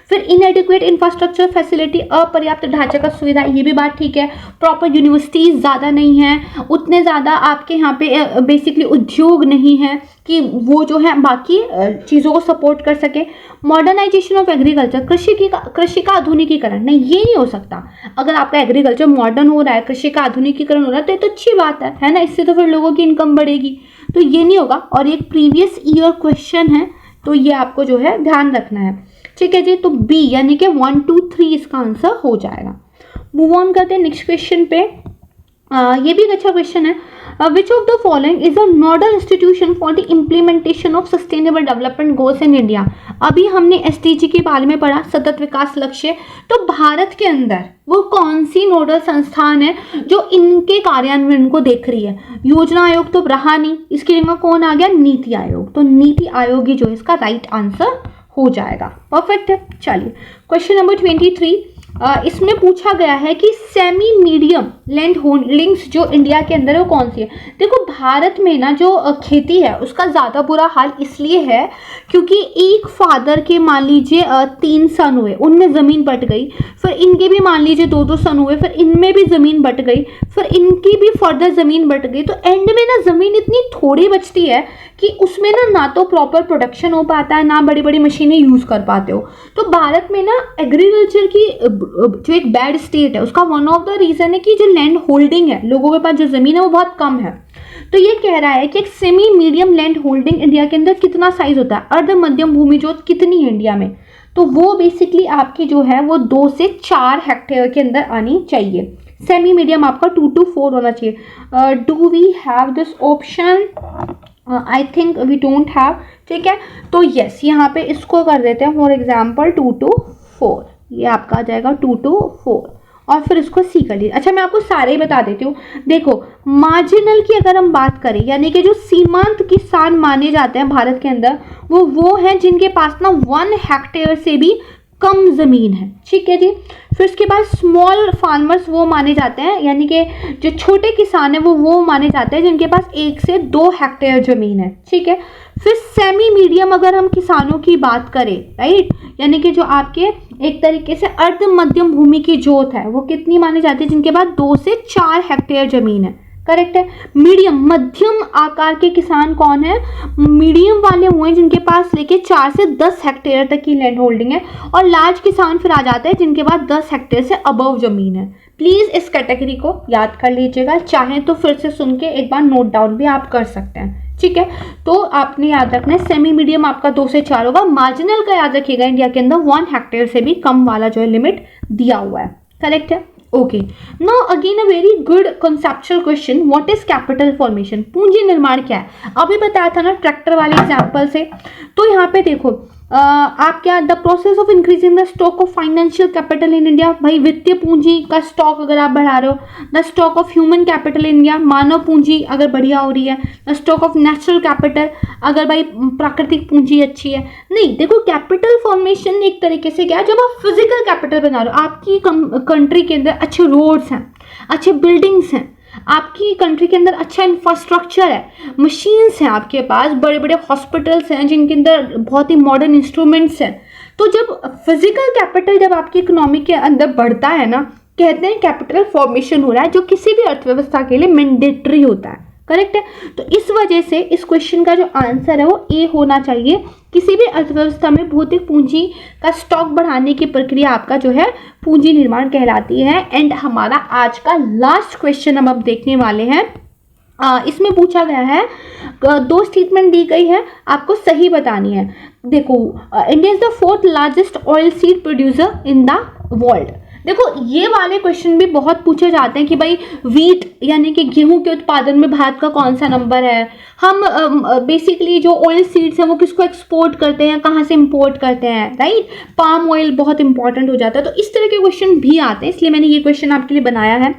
फिर इनएडिक्वेट इंफ्रास्ट्रक्चर फैसिलिटी, अपर्याप्त ढांचागत सुविधा, ये भी बात ठीक है। प्रॉपर यूनिवर्सिटीज़ ज़्यादा नहीं है, उतने ज़्यादा आपके यहाँ पे बेसिकली उद्योग नहीं है कि वो जो है बाकी चीज़ों को सपोर्ट कर सके। मॉडर्नाइजेशन ऑफ एग्रीकल्चर, कृषि का आधुनिकीकरण, नहीं ये नहीं हो सकता। अगर आपका एग्रीकल्चर मॉडर्न हो रहा है, कृषि का आधुनिकीकरण हो रहा है, तो ये तो अच्छी बात है ना, इससे तो फिर लोगों की इनकम बढ़ेगी। तो ये नहीं होगा, और एक प्रीवियस ईयर क्वेश्चन है, तो ये आपको जो है ध्यान रखना है। ठीक है जी, तो बी यानी कि 1, 2, 3 इसका आंसर हो जाएगा। मूव ऑन करते हैं नेक्स्ट क्वेश्चन पे। ये भी एक अच्छा क्वेश्चन है। Which of the following is a nodal institution for the implementation of sustainable development goals in India. अभी हमने SDG के बारे में पढ़ा, सतत विकास लक्ष्य। तो भारत के अंदर वो कौन सी नोडल संस्थान है जो इनके कार्यान्वयन को देख रही है? योजना आयोग तो रहा नहीं, इसकी जगह कौन आ गया? नीति आयोग। तो नीति आयोग ही जो इसका राइट आंसर हो जाएगा। परफेक्ट है। चलिए क्वेश्चन नंबर 23, इसमें पूछा गया है कि सेमी मीडियम लैंड होल्डिंग्स जो इंडिया के अंदर है वो कौन सी है। देखो भारत में ना जो खेती है उसका ज़्यादा बुरा हाल इसलिए है क्योंकि एक फादर के मान लीजिए 3 सन हुए, उनमें ज़मीन बट गई, फिर इनके भी मान लीजिए 2-2 सन हुए, फिर इनमें भी ज़मीन बट गई, फिर इनकी भी फर्दर ज़मीन बट गई, तो एंड में ना ज़मीन इतनी थोड़ी बचती है कि उसमें ना तो प्रॉपर प्रोडक्शन हो पाता है, ना बड़ी बड़ी मशीनें यूज़ कर पाते हो। तो भारत में ना एग्रीकल्चर की जो एक बैड स्टेट है उसका वन ऑफ द रीज़न है कि जो लैंड होल्डिंग है, लोगों के पास जो ज़मीन है वो बहुत कम है। तो ये कह रहा है कि एक semi medium land holding India के अंदर कितना साइज होता है, अर्ध मध्यम भूमि जोत कितनी है इंडिया में, तो वो बेसिकली आपकी जो है वो 2 से 4 हेक्टेयर के अंदर आनी चाहिए। सेमी मीडियम आपका 2 to 4 होना चाहिए। Do we have this option? I think we don't have. ठीक है, तो यस यहाँ पे इसको कर देते हैं फॉर एग्जाम्पल 2 to 4, ये आपका आ जाएगा 2 to 4 और फिर इसको सी कर लीजिए। अच्छा मैं आपको सारे ही बता देती हूँ। देखो मार्जिनल की अगर हम बात करें, यानी कि जो सीमांत किसान माने जाते हैं भारत के अंदर, वो हैं जिनके पास ना 1 हेक्टेयर से भी कम ज़मीन है। ठीक है जी। फिर उसके बाद स्मॉल फार्मर्स वो माने जाते हैं, यानी कि जो छोटे किसान हैं वो माने जाते हैं जिनके पास 1 से 2 हेक्टेयर ज़मीन है। ठीक है। फिर सेमी मीडियम अगर हम किसानों की बात करें, राइट, यानी कि जो आपके एक तरीके से अर्ध मध्यम भूमि की जोत है वो कितनी मानी जाती है, जिनके पास 2 से 4 हेक्टेयर ज़मीन है। करेक्ट है। मीडियम मध्यम आकार के किसान कौन है? मीडियम वाले हुए हैं जिनके पास लेके 4 से 10 हेक्टेयर तक की लैंड होल्डिंग है, और लार्ज किसान फिर आ जाते हैं जिनके पास 10 हेक्टेयर से अबव जमीन है। प्लीज इस कैटेगरी को याद कर लीजिएगा, चाहे तो फिर से सुन के एक बार नोट डाउन भी आप कर सकते हैं। ठीक है, तो आपने याद रखना है सेमी मीडियम आपका 2 से 4 होगा। मार्जिनल का याद रखिएगा, इंडिया के अंदर 1 हेक्टेयर से भी कम वाला जो है लिमिट दिया हुआ है। करेक्ट है। Okay, now again a very good conceptual question, what is capital formation? पूंजी निर्माण क्या है? अभी बताया था ना ट्रैक्टर वाले एग्जांपल से। तो यहाँ पे देखो आप क्या, the process of increasing the stock of financial capital in India, भाई वित्तीय पूंजी का स्टॉक अगर आप बढ़ा रहे हो, the stock of human capital in India, मानव पूंजी अगर बढ़िया हो रही है, the stock of natural capital अगर भाई प्राकृतिक पूंजी अच्छी है। नहीं, देखो कैपिटल फॉर्मेशन एक तरीके से क्या है, जब आप फिजिकल कैपिटल बना रहे हो, आपकी कंट्री के अंदर अच्छे रोड्स हैं, अच्छे बिल्डिंग्स हैं, आपकी कंट्री के अंदर अच्छा इंफ्रास्ट्रक्चर है, मशीन्स हैं, आपके पास बड़े बड़े हॉस्पिटल्स हैं जिनके अंदर बहुत ही मॉडर्न इंस्ट्रूमेंट्स हैं। तो जब फिजिकल कैपिटल जब आपकी इकोनॉमी के अंदर बढ़ता है ना, कहते हैं कैपिटल फॉर्मेशन हो रहा है, जो किसी भी अर्थव्यवस्था के लिए मैंडेटरी होता है। करेक्ट है। तो इस वजह से इस क्वेश्चन का जो आंसर है वो ए होना चाहिए। किसी भी अर्थव्यवस्था में भौतिक पूंजी का स्टॉक बढ़ाने की प्रक्रिया आपका जो है पूंजी निर्माण कहलाती है। एंड हमारा आज का लास्ट क्वेश्चन हम अब देखने वाले हैं। इसमें पूछा गया है, 2 स्टेटमेंट दी गई है, आपको सही बतानी है। देखो, India is the 4th largest oil seed producer in the world. देखो ये वाले क्वेश्चन भी बहुत पूछे जाते हैं कि भाई वीट यानी कि गेहूं के उत्पादन में भारत का कौन सा नंबर है। हम बेसिकली जो ऑयल सीड्स हैं वो किसको एक्सपोर्ट करते हैं, कहाँ से इंपोर्ट करते हैं, राइट। पाम ऑयल बहुत इंपॉर्टेंट हो जाता है। तो इस तरह के क्वेश्चन भी आते हैं, इसलिए मैंने ये क्वेश्चन आपके लिए बनाया है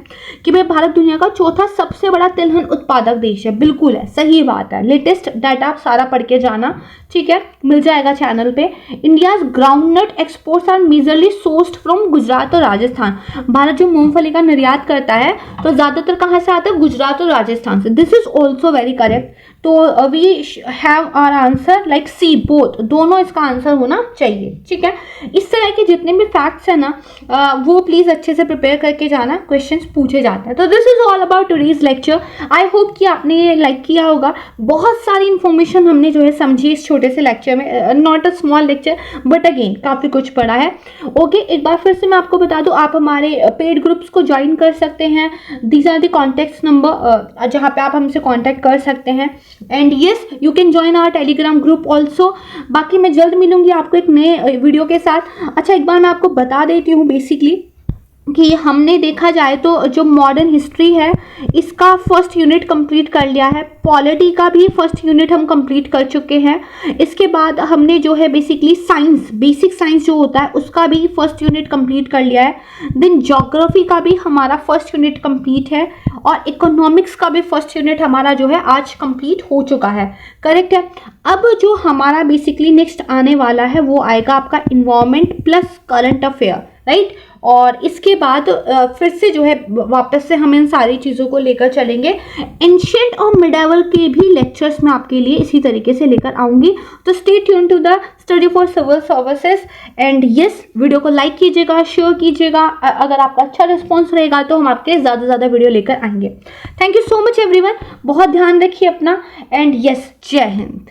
कि भाई भारत दुनिया का 4था सबसे बड़ा तिलहन उत्पादक देश है। बिल्कुल है, सही बात है। लेटेस्ट डाटा आप सारा पढ़ के जाना, ठीक है, मिल जाएगा चैनल पे। India's groundnut exports are majorly sourced from Gujarat और राजस्थान। भारत जो मूंगफली का निर्यात करता है तो ज्यादातर कहाँ से आता है? गुजरात और राजस्थान से। This is also very correct. तो we have our answer like C, both, दोनों इसका आंसर होना चाहिए। ठीक है, इस तरह के जितने भी फैक्ट्स हैं ना वो प्लीज अच्छे से प्रिपेयर करके जाना, क्वेश्चंस पूछे जाते हैं। तो this is all about today's lecture. I hope कि आपने ये लाइक किया होगा। बहुत सारी इन्फॉर्मेशन हमने जो है समझी इस छोटे से लेक्चर में, not a small lecture but again काफ़ी कुछ पढ़ा है। ओके, एक बार फिर से मैं आपको बता दूं, आप हमारे पेड ग्रुप्स को ज्वाइन कर सकते हैं। These are the contact number जहाँ पे आप हमसे कॉन्टैक्ट कर सकते हैं। And yes, you can join our Telegram group also. बाकी मैं जल्द मिलूंगी आपको एक नए वीडियो के साथ। अच्छा, एक बार मैं आपको बता देती हूँ बेसिकली कि हमने देखा जाए तो जो मॉडर्न हिस्ट्री है इसका फर्स्ट यूनिट कंप्लीट कर लिया है, पॉलिटी का भी फर्स्ट यूनिट हम कंप्लीट कर चुके हैं। इसके बाद हमने जो है बेसिकली साइंस, बेसिक साइंस जो होता है उसका भी फर्स्ट यूनिट कंप्लीट कर लिया है। देन ज्योग्राफी का भी हमारा फर्स्ट यूनिट कंप्लीट है, और इकोनॉमिक्स का भी फर्स्ट यूनिट हमारा जो है आज कंप्लीट हो चुका है। करेक्ट है। अब जो हमारा बेसिकली नेक्स्ट आने वाला है वो आएगा आपका environment plus current affair, right. और इसके बाद फिर से जो है वापस से हम इन सारी चीज़ों को लेकर चलेंगे। एंशिएंट और मिडाइवल के भी लेक्चर्स मैं आपके लिए इसी तरीके से लेकर आऊँगी। तो stay tune to the study for civil services and yes, video को लाइक कीजिएगा, शेयर कीजिएगा। अगर आपका अच्छा रिस्पॉन्स रहेगा तो हम आपके ज़्यादा से ज़्यादा वीडियो लेकर आएंगे। Thank you so much everyone, बहुत ध्यान रखिए अपना एंड यस, जय हिंद।